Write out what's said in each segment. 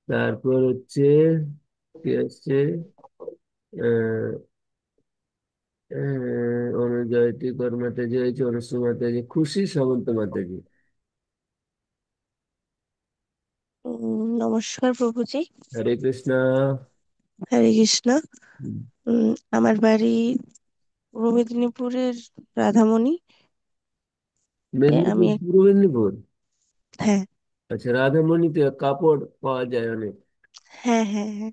তারপর হচ্ছে কি আছে, অনুজয়টি কর মাতাজি হয়েছে, অনুসু মাতাজি, খুশি সামন্ত মাতাজি। নমস্কার প্রভুজি। হরে কৃষ্ণ। হরে কৃষ্ণ। হুম, আমার বাড়ি পূর্ব মেদিনীপুরের রাধামণি। আমি মেদিনীপুর, পূর্ব মেদিনীপুর। হ্যাঁ, আচ্ছা, রাধামণিতে কাপড় পাওয়া যায় অনেক। হ্যাঁ, হ্যাঁ, হ্যাঁ।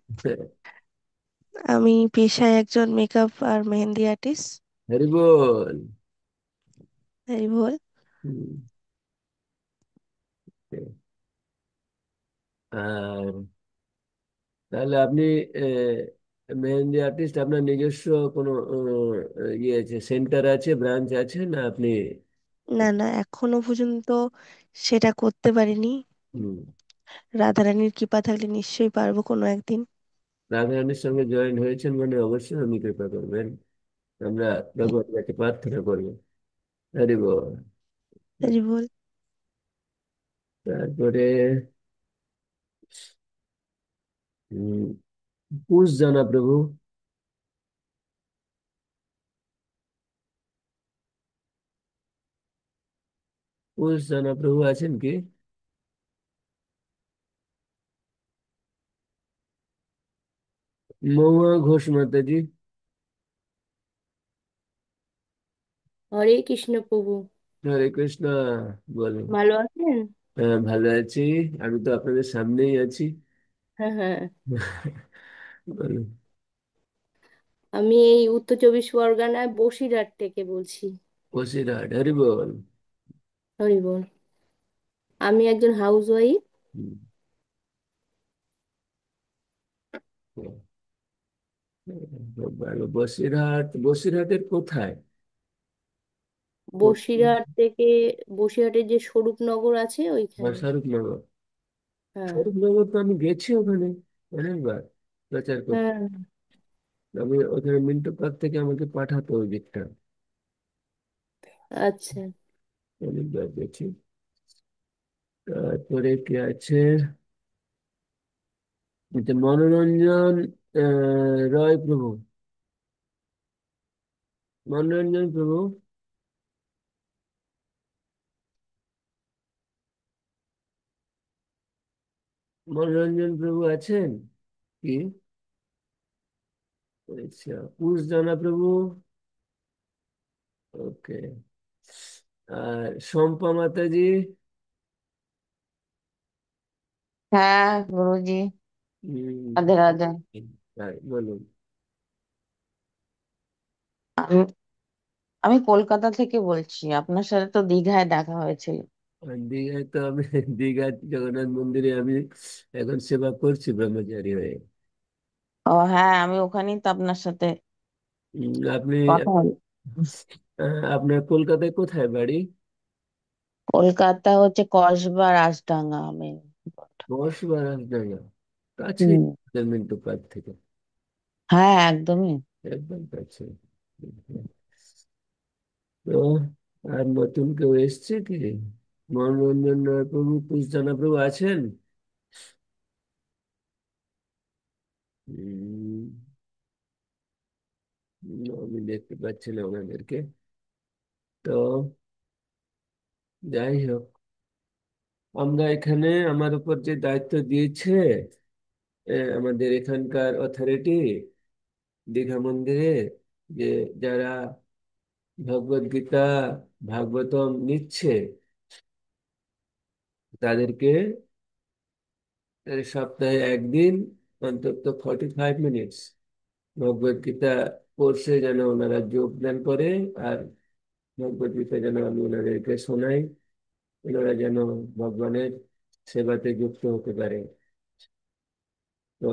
আমি পেশায় একজন মেকআপ আর মেহেন্দি আর্টিস্ট। হরি বল। হরি বল। হুম, আর তাহলে আপনি মেহেন্দি আর্টিস্ট, আপনার নিজস্ব কোনো ইয়ে আছে, সেন্টার আছে, ব্রাঞ্চ আছে না আপনি? না, না, এখনো পর্যন্ত সেটা করতে পারিনি। হুম, রাধারানীর কৃপা থাকলে নিশ্চয়ই পারবো কোনো একদিন। রাধারানীর সঙ্গে জয়েন হয়েছেন মানে অবশ্যই উনি কৃপা করবেন। আমরা ভগবানের কাছে প্রার্থনা করবো। হরি বল। হরি বল। তারপরে উম, পুষ জানা প্রভু, পুষ জানা প্রভু আছেন কি? মহুয়া ঘোষ মাতাজি। হরে কৃষ্ণ প্রভু। হরে কৃষ্ণ। বলুন। ভালো আছেন? হ্যাঁ, ভালো আছি। আমি তো আপনাদের সামনেই আছি। হ্যাঁ, হ্যাঁ। বলুন। আমি এই উত্তর চব্বিশ পরগনায় বসিরহাট থেকে বলছি। বসিরহাট, হরি বল। হরি বল। আমি একজন হাউস ওয়াইফ। হুম, খুব ভালো। বসিরহাট, বসিরহাটের কোথায়? বসিরহাট থেকে বসিরহাটের যে স্বরূপনগর আছে ওইখানে। স্বরূপনগর। হ্যাঁ, স্বরূপনগর তো আমি গেছি ওখানে অনেকবার প্রচার করতে। হ্যাঁ। আমি ওখানে মিন্টু পার্ক থেকে আমাকে পাঠাতো ওই দিকটা, আচ্ছা। অনেকবার গেছি। তারপরে কি আছে, যে মনোরঞ্জন রয় প্রভু, মনোরঞ্জন প্রভু, মনোরঞ্জন প্রভু আছেন কি? আচ্ছা, পুষ জানা প্রভু। ওকে। আর শম্পা মাতাজি। হ্যাঁ গুরুজি, হম, রাধে রাধে। বলুন। আমি আমি কলকাতা থেকে বলছি, আপনার সাথে তো দীঘায় দেখা হয়েছিল। আর দীঘায় তো আমি, দীঘা জগন্নাথ মন্দিরে আমি এখন সেবা করছি ব্রহ্মচারী হয়ে। ও হ্যাঁ, আমি ওখানেই তো আপনার সাথে আপনি কথা হলো। আপনার কলকাতায় কোথায় বাড়ি? কলকাতা হচ্ছে কসবা রাজডাঙ্গা আমি। বসবাস জায়গা কাছে, হুম। মিন্টু পার্ক থেকে হ্যাঁ একদমই। একদম কাছে। তো আর নতুন কেউ এসছে কি? মনোরঞ্জন রায় প্রভু, পুষ্পানা প্রভু আছেন? উম, আমি দেখতে পাচ্ছি না ওনাদেরকে। তো যাই হোক, আমরা এখানে, আমার উপর যে দায়িত্ব দিয়েছে আমাদের এখানকার অথরিটি দীঘা মন্দিরে, যে যারা ভগবদ গীতা ভাগবতম নিচ্ছে তাদেরকে সপ্তাহে একদিন অন্তত 45 মিনিটস ভগবদ গীতা কোর্সে যেন ওনারা যোগদান করে। আর ভগবদ গীতা যেন আমি ওনাদেরকে শোনাই, ওনারা যেন ভগবানের সেবাতে যুক্ত হতে পারে। তো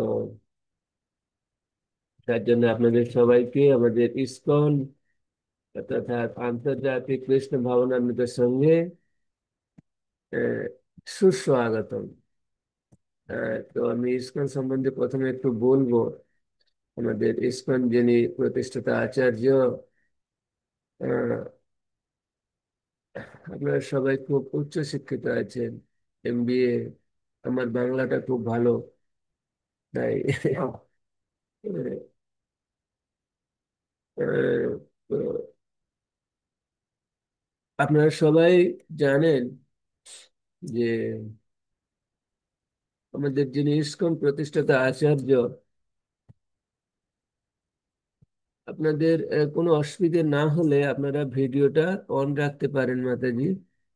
তার জন্য আপনাদের সবাইকে আমাদের ইসকন তথা আন্তর্জাতিক কৃষ্ণ ভাবনামৃত সঙ্গে আহ, সুস্বাগতম। তো আমি ইসকন সম্বন্ধে প্রথমে একটু বলবো। আমাদের ইসকন যিনি প্রতিষ্ঠাতা আচার্য, আহ, আপনারা সবাই খুব উচ্চ শিক্ষিত আছেন, এমবিএ। আমার বাংলাটা খুব ভালো, তাই তো আপনারা সবাই জানেন যে আমাদের যিনি ইসকন প্রতিষ্ঠাতা আচার্য, আপনাদের কোনো অসুবিধে না হলে আপনারা ভিডিওটা অন রাখতে পারেন মাতাজি,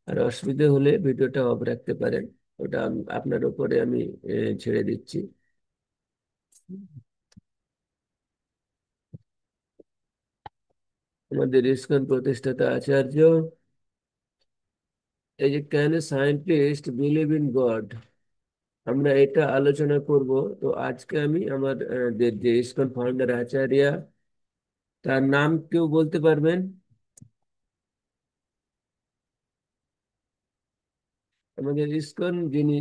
আর অসুবিধে হলে ভিডিওটা অফ রাখতে পারেন। ওটা আপনার উপরে আমি ছেড়ে দিচ্ছি। আমাদের ইসকন প্রতিষ্ঠাতা আচার্য, এই যে can A scientist believe in god, আমরা এটা আলোচনা করব। তো আজকে আমি আমাদের যে ইসকন ফাউন্ডার আচার্য, তার নাম কেউ বলতে পারবেন? আমাদের ইসকন যিনি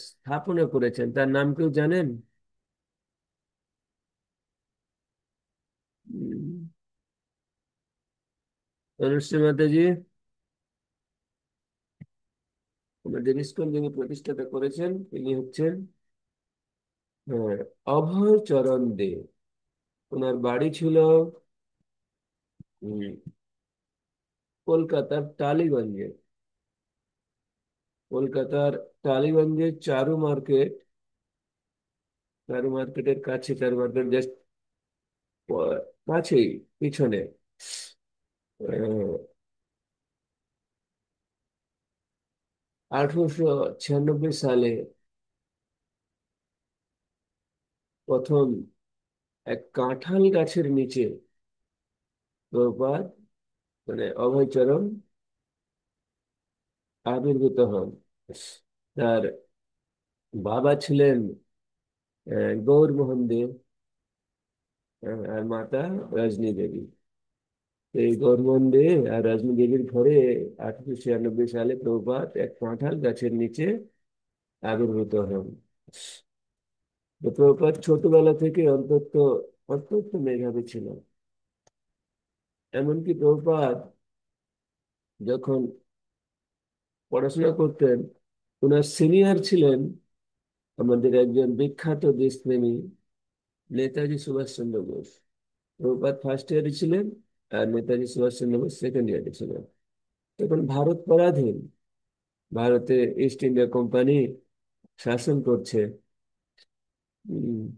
স্থাপনা করেছেন তার নাম কেউ জানেন? উম, অনুশ্রী মাতাজি, আমাদের ইসকন যিনি প্রতিষ্ঠাতা করেছেন তিনি হচ্ছেন অভয় চরণ দে। ওনার বাড়ি ছিল উম, কলকাতার টালিগঞ্জে। কলকাতার টালিগঞ্জে চারু মার্কেট, চারু মার্কেটের কাছে, চারু মার্কেট জাস্ট কাছেই, পিছনে। 1896 সালে প্রথম এক কাঁঠাল গাছের নিচে প্রভুপাদ মানে অভয়চরণ আবির্ভূত হন। তার বাবা ছিলেন গৌরমোহন দেব, আর মাতা রজনী দেবী। তো এই গৌরমোহন দে আর রজনী দেবীর ঘরে 1896 সালে প্রভুপাদ এক কাঁঠাল গাছের নিচে আবির্ভূত হন। তো প্রভুপাদ ছোটবেলা থেকে অত্যন্ত অত্যন্ত মেধাবী ছিল। এমনকি প্রভুপাদ যখন পড়াশোনা করতেন, ওনার সিনিয়র ছিলেন আমাদের একজন বিখ্যাত দেশপ্রেমী নেতাজি সুভাষচন্দ্র বোস। প্রভুপাদ ফার্স্ট ইয়ারে ছিলেন আর নেতাজি সুভাষচন্দ্র বোস সেকেন্ড ইয়ারে ছিলেন। তখন ভারত পরাধীন, ভারতে ইস্ট ইন্ডিয়া কোম্পানি শাসন করছে। উম,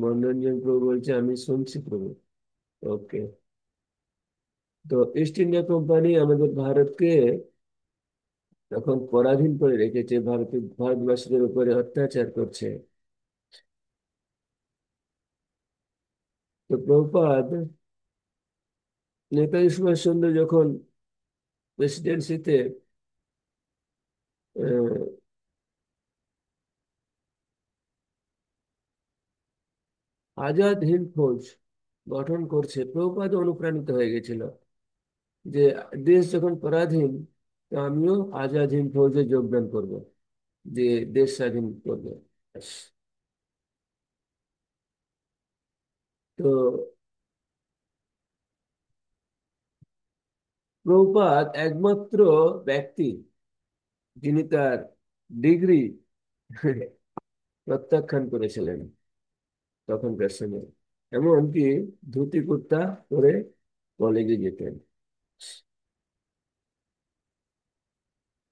মনোরঞ্জন প্রভু বলছে আমি শুনছি প্রভু। ওকে। তো ইস্ট ইন্ডিয়া কোম্পানি আমাদের ভারতকে তখন পরাধীন করে রেখেছে, ভারতবাসীদের উপরে অত্যাচার করছে। তো প্রভুপাদ, নেতাজি সুভাষচন্দ্র যখন প্রেসিডেন্সিতে আজাদ হিন্দ ফৌজ গঠন করছে, প্রভুপাদ অনুপ্রাণিত হয়ে গেছিল যে দেশ যখন পরাধীন, তো আমিও আজাদ হিন্দ ফৌজে যোগদান করব, যে দেশ স্বাধীন করব। তো প্রভুপাদ একমাত্র ব্যক্তি যিনি তার ডিগ্রি প্রত্যাখ্যান করেছিলেন তখনকার সময়। এমনকি ধুতি কুর্তা পরে কলেজে যেতেন।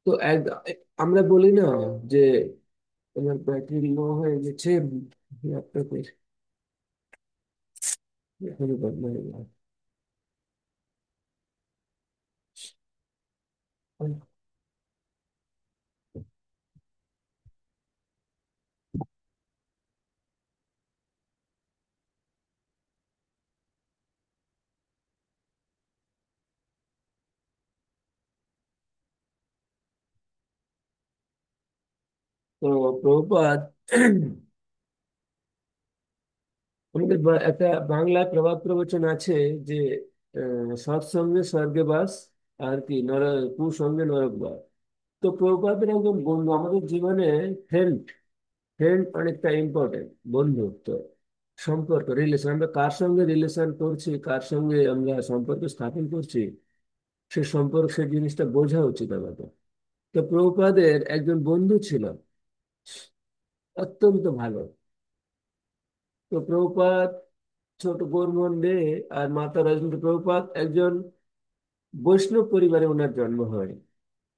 তো আমরা বলি না যে আমার ব্যাটারি লো হয়ে গেছে ল্যাপটপের, এখনই বন্ধ হয়ে গেল। তো প্রভুপাদ আমাদের একটা বাংলা প্রবাদ প্রবচন আছে যে সৎসঙ্গে স্বর্গে বাস, আর কি কুসঙ্গে নরক বাস। তো প্রভুপাদের একজন বন্ধু আমাদের জীবনে, ফ্রেন্ড, ফ্রেন্ড অনেকটা ইম্পর্টেন্ট। বন্ধুত্ব, সম্পর্ক, রিলেশন, আমরা কার সঙ্গে রিলেশন করছি, কার সঙ্গে আমরা সম্পর্ক স্থাপন করছি, সে সম্পর্ক, সে জিনিসটা বোঝা উচিত আমাদের। তো প্রভুপাদের একজন বন্ধু ছিল, অত্যন্ত ভালো। তো প্রভুপাদ ছোট গৌরমোহন দে আর মাতা রাজেন্দ্র প্রভুপাদ একজন বৈষ্ণব পরিবারে ওনার জন্ম হয়।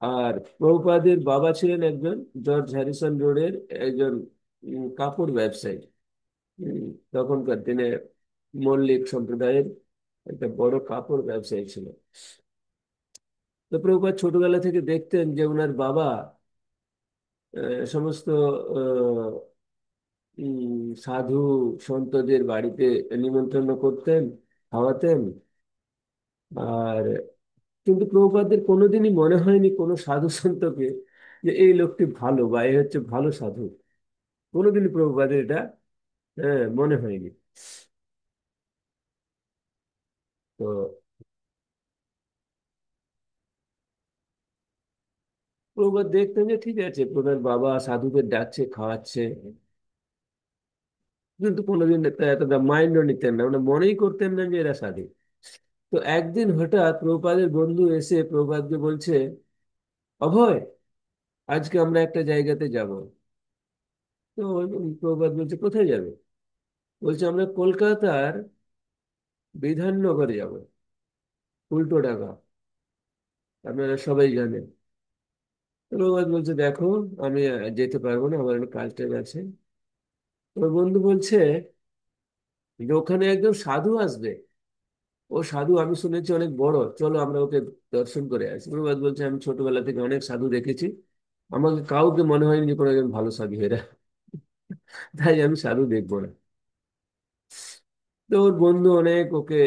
আর প্রভুপাদের বাবা ছিলেন একজন জর্জ হ্যারিসন রোডের একজন কাপড় ব্যবসায়ী। উম, তখনকার দিনে মল্লিক সম্প্রদায়ের একটা বড় কাপড় ব্যবসায়ী ছিল। তো প্রভুপাদ ছোটবেলা থেকে দেখতেন যে ওনার বাবা সমস্ত আহ, সাধু সন্তদের বাড়িতে নিমন্ত্রণ করতেন, খাওয়াতেন। আর কিন্তু প্রভুপাদের কোনোদিনই মনে হয়নি কোনো সাধু সন্তকে যে এই লোকটি ভালো বা এ হচ্ছে ভালো সাধু। কোনোদিনই প্রভুপাদের এটা মনে হয়নি। তো প্রভুপাদ দেখতেন যে ঠিক আছে, প্রধান বাবা সাধুদের ডাকছে, খাওয়াচ্ছে, কিন্তু কোনোদিন এতটা মাইন্ডও নিতেন না, মানে মনেই করতেন না যে এরা সাধু। তো একদিন হঠাৎ প্রভুপাদের বন্ধু এসে প্রভুপাদকে বলছে, অভয়, আজকে আমরা একটা জায়গাতে যাব। তো প্রভুপাদ বলছে, কোথায় যাবে? বলছে, আমরা কলকাতার বিধাননগরে যাব, উল্টোডাঙা, আপনারা সবাই জানেন। তো প্রভুপাদ বলছে, দেখো, আমি যেতে পারবো না, আমার একটা কাজ টাজ আছে। ওর বন্ধু বলছে যে ওখানে একজন সাধু আসবে, ও সাধু আমি শুনেছি অনেক বড়, চলো আমরা ওকে দর্শন করে আসি। প্রভুপাদ বলছে, আমি ছোটবেলা থেকে অনেক সাধু দেখেছি, আমাকে কাউকে মনে হয়নি যে কোনো একজন ভালো সাধু এরা, তাই আমি সাধু দেখবো না। তো ওর বন্ধু অনেক ওকে,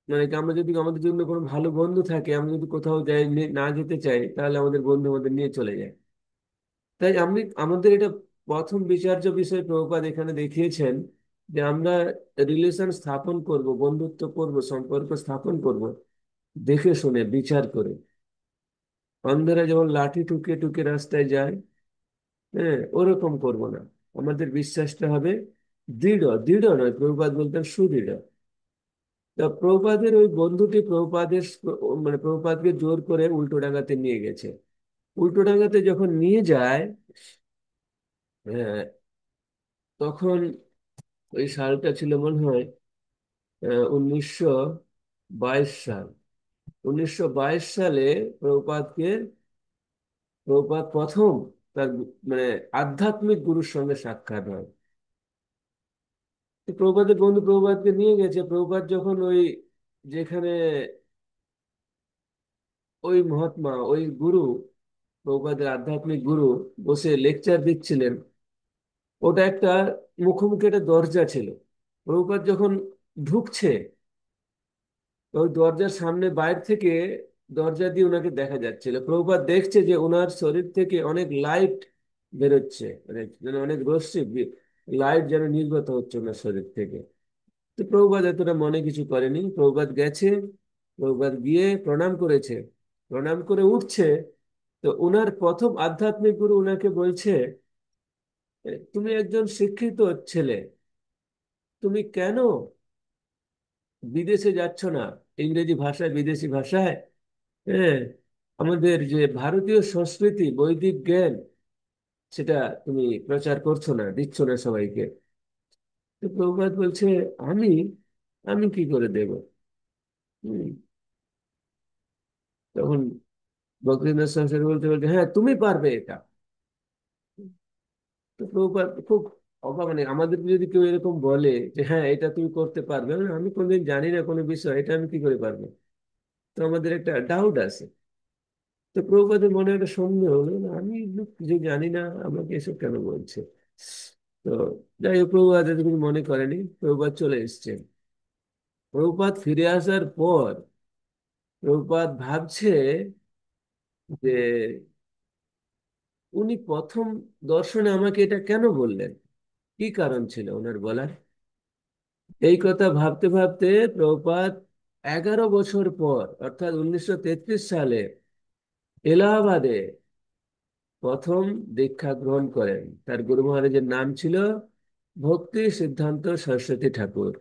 মানে কি, আমরা যদি আমাদের জন্য কোনো ভালো বন্ধু থাকে, আমরা যদি কোথাও যাই না যেতে চাই, তাহলে আমাদের বন্ধু আমাদের নিয়ে চলে যায়। তাই আমাদের এটা প্রথম বিচার্য বিষয় প্রভুপাদ এখানে দেখিয়েছেন, যে আমরা রিলেশন স্থাপন করব, বন্ধুত্ব করব, সম্পর্ক স্থাপন করব দেখে শুনে বিচার করে। অন্ধেরা যেমন লাঠি ঠুকে ঠুকে রাস্তায় যায়, ওরকম করব না। আমাদের বিশ্বাসটা হবে দৃঢ়, দৃঢ় নয়, প্রভুপাদ বলতেন সুদৃঢ়। তা প্রভুপাদের ওই বন্ধুটি প্রভুপাদের মানে প্রভুপাদকে জোর করে উল্টোডাঙাতে নিয়ে গেছে। উল্টোডাঙাতে যখন নিয়ে যায়, আহ, তখন ওই সালটা ছিল মনে হয় 1922 সাল। 1922 সালে প্রভুপাদকে প্রভুপাদ প্রথম তার মানে আধ্যাত্মিক গুরুর সঙ্গে সাক্ষাৎ হয়। তো প্রভুপাদের বন্ধু প্রভুপাদকে নিয়ে গেছে। প্রভুপাদ যখন ওই যেখানে ওই মহাত্মা, ওই গুরু, প্রভুপাদের আধ্যাত্মিক গুরু বসে লেকচার দিচ্ছিলেন, ওটা একটা মুখোমুখি একটা দরজা ছিল। প্রভুপাদ যখন ঢুকছে, ওই দরজার সামনে বাইরে থেকে দরজা দিয়ে ওনাকে দেখা যাচ্ছিল। প্রভুপাদ দেখছে যে ওনার শরীর থেকে অনেক লাইট বেরোচ্ছে, মানে যেন অনেক রশ্মি, লাইট যেন নির্গত হচ্ছে ওনার শরীর থেকে। তো প্রভুপাদ এতটা মনে কিছু করেনি। প্রভুপাদ গেছে, প্রভুপাদ গিয়ে প্রণাম করেছে, প্রণাম করে উঠছে। তো ওনার প্রথম আধ্যাত্মিক গুরু ওনাকে বলছে, তুমি একজন শিক্ষিত ছেলে, তুমি কেন বিদেশে যাচ্ছ না, ইংরেজি ভাষায়, বিদেশি ভাষায়, হ্যাঁ, আমাদের যে ভারতীয় সংস্কৃতি, বৈদিক জ্ঞান, সেটা তুমি প্রচার করছো না, দিচ্ছ না সবাইকে? তো প্রভুপাদ বলছে, আমি আমি কি করে দেব? হম তখন বক্তৃতার সংসার বলতে বলতে, হ্যাঁ তুমি পারবে এটা। তো প্রভুপাদ খুব অবাক, মানে আমাদের যদি কেউ এরকম বলে যে হ্যাঁ এটা তুমি করতে পারবে, আমি কোনোদিন জানি না কোনো বিষয়, এটা আমি কি করে পারবো, তো আমাদের একটা ডাউট আছে। তো প্রভুপাদের মনে একটা সন্দেহ হলো, না, আমি কিছু জানি না, আমাকে এসব কেন বলছে। তো যাই হোক, প্রভুপাদ এত কিছু মনে করেনি, প্রভুপাদ চলে এসছেন। প্রভুপাদ ফিরে আসার পর প্রভুপাদ ভাবছে যে উনি প্রথম দর্শনে আমাকে এটা কেন বললেন, কি কারণ ছিল ওনার বলার। এই কথা ভাবতে ভাবতে প্রভুপাদ 11 বছর পর, অর্থাৎ 1933 সালে এলাহাবাদে প্রথম দীক্ষা গ্রহণ করেন। তার গুরু মহারাজের নাম ছিল ভক্তি সিদ্ধান্ত সরস্বতী ঠাকুর।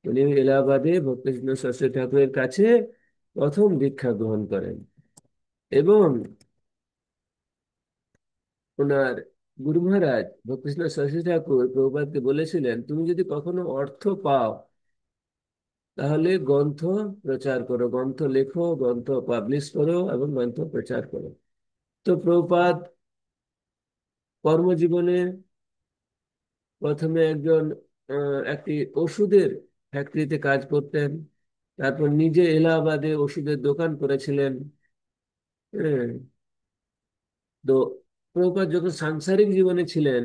উনি এলাহাবাদে ভক্তি সিদ্ধান্ত সরস্বতী ঠাকুরের কাছে প্রথম দীক্ষা গ্রহণ করেন। এবং ওনার গুরু মহারাজ ভক্তিকৃষ্ণ সরস্বতী ঠাকুর প্রভুপাদকে বলেছিলেন, তুমি যদি কখনো অর্থ পাও তাহলে গ্রন্থ প্রচার করো, গ্রন্থ লেখো, গ্রন্থ পাবলিশ করো এবং গ্রন্থ প্রচার করো। তো প্রভুপাদ কর্মজীবনে প্রথমে একটি ওষুধের ফ্যাক্টরিতে কাজ করতেন। তারপর নিজে এলাহাবাদে ওষুধের দোকান করেছিলেন। হ্যাঁ, তো প্রভুপাদ যখন সাংসারিক জীবনে ছিলেন,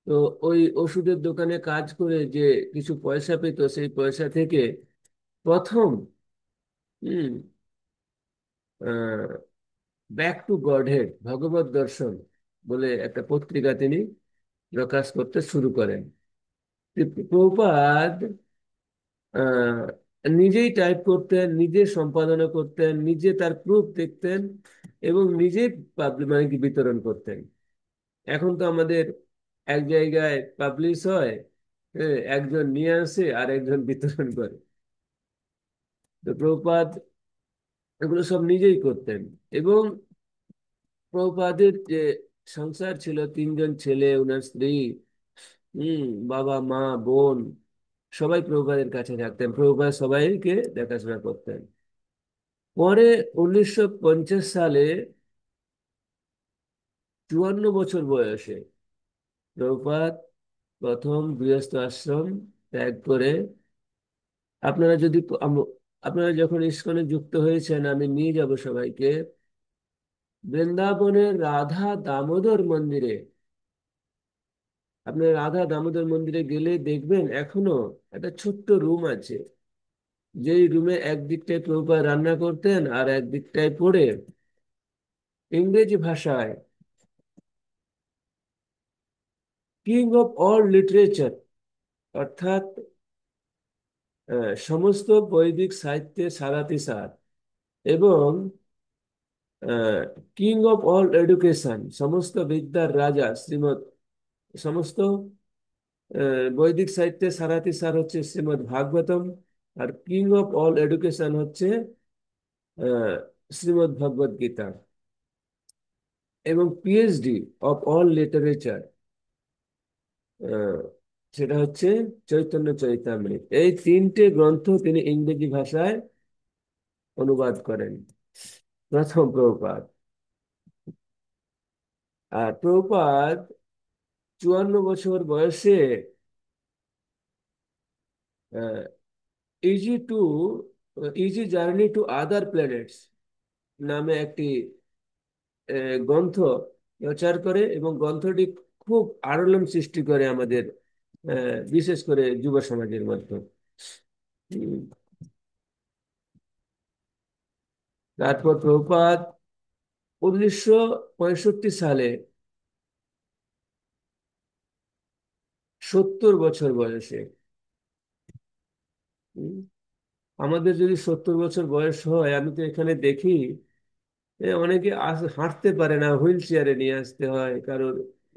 তো ওই ওষুধের দোকানে কাজ করে যে কিছু পয়সা পেত, সেই পয়সা থেকে প্রথম ব্যাক টু গডহেড ভগবত দর্শন বলে একটা পত্রিকা তিনি প্রকাশ করতে শুরু করেন। প্রভুপাদ আহ, নিজেই টাইপ করতেন, নিজে সম্পাদনা করতেন, নিজে তার প্রুফ দেখতেন এবং নিজে মানে কি বিতরণ করতেন। এখন তো আমাদের এক জায়গায় পাবলিশ হয়, একজন নিয়ে আসে আর একজন বিতরণ করে। তো প্রভুপাদ এগুলো সব নিজেই করতেন। এবং প্রভুপাদের যে সংসার ছিল, তিনজন ছেলে, ওনার স্ত্রী, হম বাবা মা বোন, সবাই প্রভুপাদের কাছে থাকতেন, প্রভুপাদ সবাইকে দেখাশোনা করতেন। পরে 1950 সালে 54 বছর বয়সে প্রভুপাদ প্রথম গৃহস্থ আশ্রম ত্যাগ করে, আপনারা যদি আপনারা যখন ইসকনে যুক্ত হয়েছেন, আমি নিয়ে যাব সবাইকে বৃন্দাবনের রাধা দামোদর মন্দিরে। আপনার রাধা দামোদর মন্দিরে গেলে দেখবেন এখনো একটা ছোট্ট রুম আছে, যেই রুমে একদিকটায় প্রভুপাদ রান্না করতেন আর একদিকটায় পড়ে ইংরেজি ভাষায় কিং অফ অল লিটারেচার, অর্থাৎ সমস্ত বৈদিক সাহিত্যে সারাতিসার এবং কিং অফ অল এডুকেশন, সমস্ত বিদ্যার রাজা শ্রীমৎ, সমস্ত বৈদিক সাহিত্যে সারাতিসার হচ্ছে শ্রীমৎ ভাগবতম, আর কিং অফ অল এডুকেশন হচ্ছে শ্রীমৎ ভগবদ গীতা, এবং পিএইচডি অফ অল লিটারেচার সেটা হচ্ছে চৈতন্য চরিতামৃত। এই তিনটে গ্রন্থ তিনি ইংরেজি ভাষায় অনুবাদ করেন প্রথম প্রভুপাদ। আর প্রভুপাদ 54 বছর বয়সে easy to easy journey to other planets নামে একটি গ্রন্থ প্রচার করে, এবং গ্রন্থটি খুব আলোড়ন সৃষ্টি করে আমাদের বিশেষ করে যুব সমাজের মধ্যে। উম, তারপর প্রভুপাদ 1965 সালে 70 বছর বয়সে, উম, আমাদের যদি 70 বছর বয়স হয়, আমি তো এখানে দেখি অনেকে হাঁটতে পারে না, হুইল চেয়ারে নিয়ে আসতে হয়, কারোর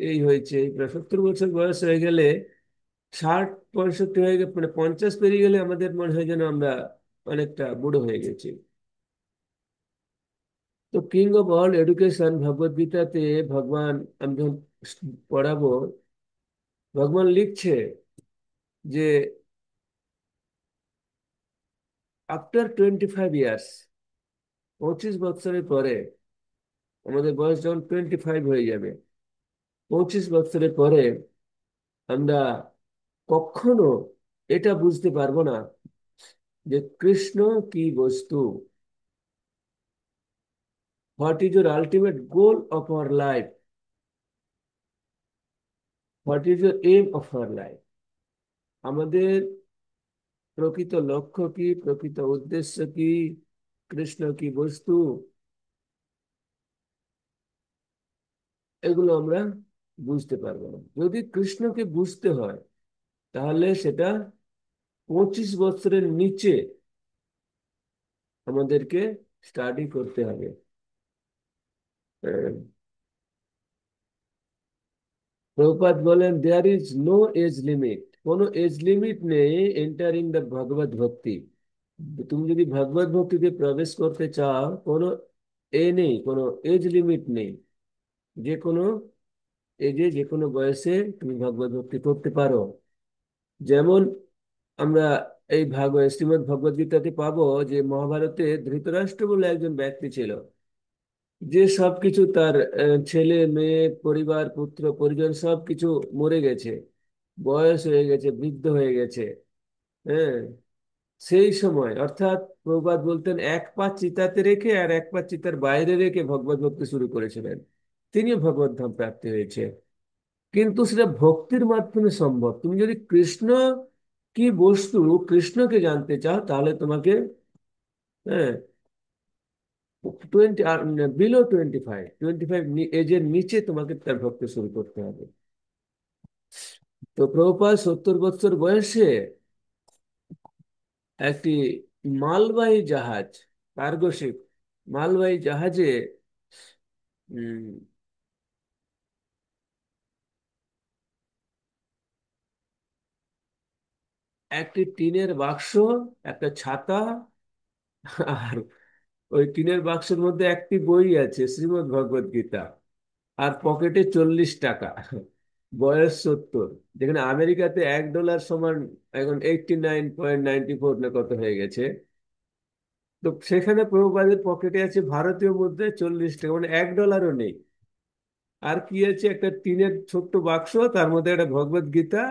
এই হয়েছে এই 70 বছর বয়স হয়ে গেলে, 60 65 হয়ে গেলে, মানে 50 পেরিয়ে গেলে আমাদের মনে হয় যেন আমরা অনেকটা বুড়ো হয়ে গেছি। তো কিং অফ অল এডুকেশন ভগবদ গীতাতে ভগবান, আমি যখন পড়াবো, ভগবান লিখছে যে আফটার 25 ইয়ার্স, 25 বছরের পরে, আমাদের বয়স যখন 25 হয়ে যাবে, 25 বছরের পরে আমরা কখনো এটা বুঝতে পারবো না যে কৃষ্ণ কি বস্তু, what is your ultimate goal of our life, what is your aim of our life, আমাদের প্রকৃত লক্ষ্য কি, প্রকৃত উদ্দেশ্য কি, কৃষ্ণ কি বস্তু, এগুলো আমরা বুঝতে পারবো না। যদি কৃষ্ণকে বুঝতে হয় তাহলে সেটা 25 বছরের নিচে আমাদেরকে স্টাডি করতে হবে। প্রভুপাদ বলেন, there is no age limit, কোনো এজ লিমিট নেই এন্টারিং দ্য ভগবত ভক্তি। তুমি যদি ভগবত ভক্তিতে প্রবেশ করতে চাও, কোনো নেই, কোনো এজ লিমিট নেই। যে কোনো এজে, যে কোনো বয়সে তুমি ভগবত ভক্তি করতে পারো। যেমন আমরা এই শ্রীমদ্ ভগবদ গীতাতে পাবো যে মহাভারতে ধৃতরাষ্ট্র বলে একজন ব্যক্তি ছিল, যে সবকিছু তার ছেলে মেয়ে পরিবার পুত্র পরিজন সবকিছু মরে গেছে, বয়স হয়ে গেছে, বৃদ্ধ হয়ে গেছে। হ্যাঁ, সেই সময় অর্থাৎ প্রভুপাদ বলতেন এক পা চিতাতে রেখে আর এক পা চিতার বাইরে রেখে ভগবত ভক্তি শুরু করেছিলেন, তিনিও ভগবত ধাম প্রাপ্তি হয়েছে। কিন্তু সেটা ভক্তির মাধ্যমে সম্ভব। তুমি যদি কৃষ্ণ কি বস্তু, কৃষ্ণকে জানতে চাও, তাহলে তোমাকে, হ্যাঁ, 20, বিলো 25 এজের নিচে তোমাকে তার ভক্তি শুরু করতে হবে। তো প্রভুপাদ 70 বছর বয়সে একটি মালবাহী জাহাজ, কার্গো শিপ, মালবাহী জাহাজে উম, একটি টিনের বাক্স, একটা ছাতা, আর ওই টিনের বাক্সের মধ্যে একটি বই আছে, শ্রীমদ্ ভগবদ গীতা, আর পকেটে 40 টাকা, বয়স 70। যেখানে আমেরিকাতে $1 সমান এখন 89.94 না কত হয়ে গেছে। তো সেখানে প্রভুপাদের পকেটে আছে ভারতীয় মুদ্রায় 40 টাকা, মানে $1ও নেই। আর কি আছে, একটা টিনের ছোট্ট বাক্স, তার মধ্যে একটা ভগবদ গীতা,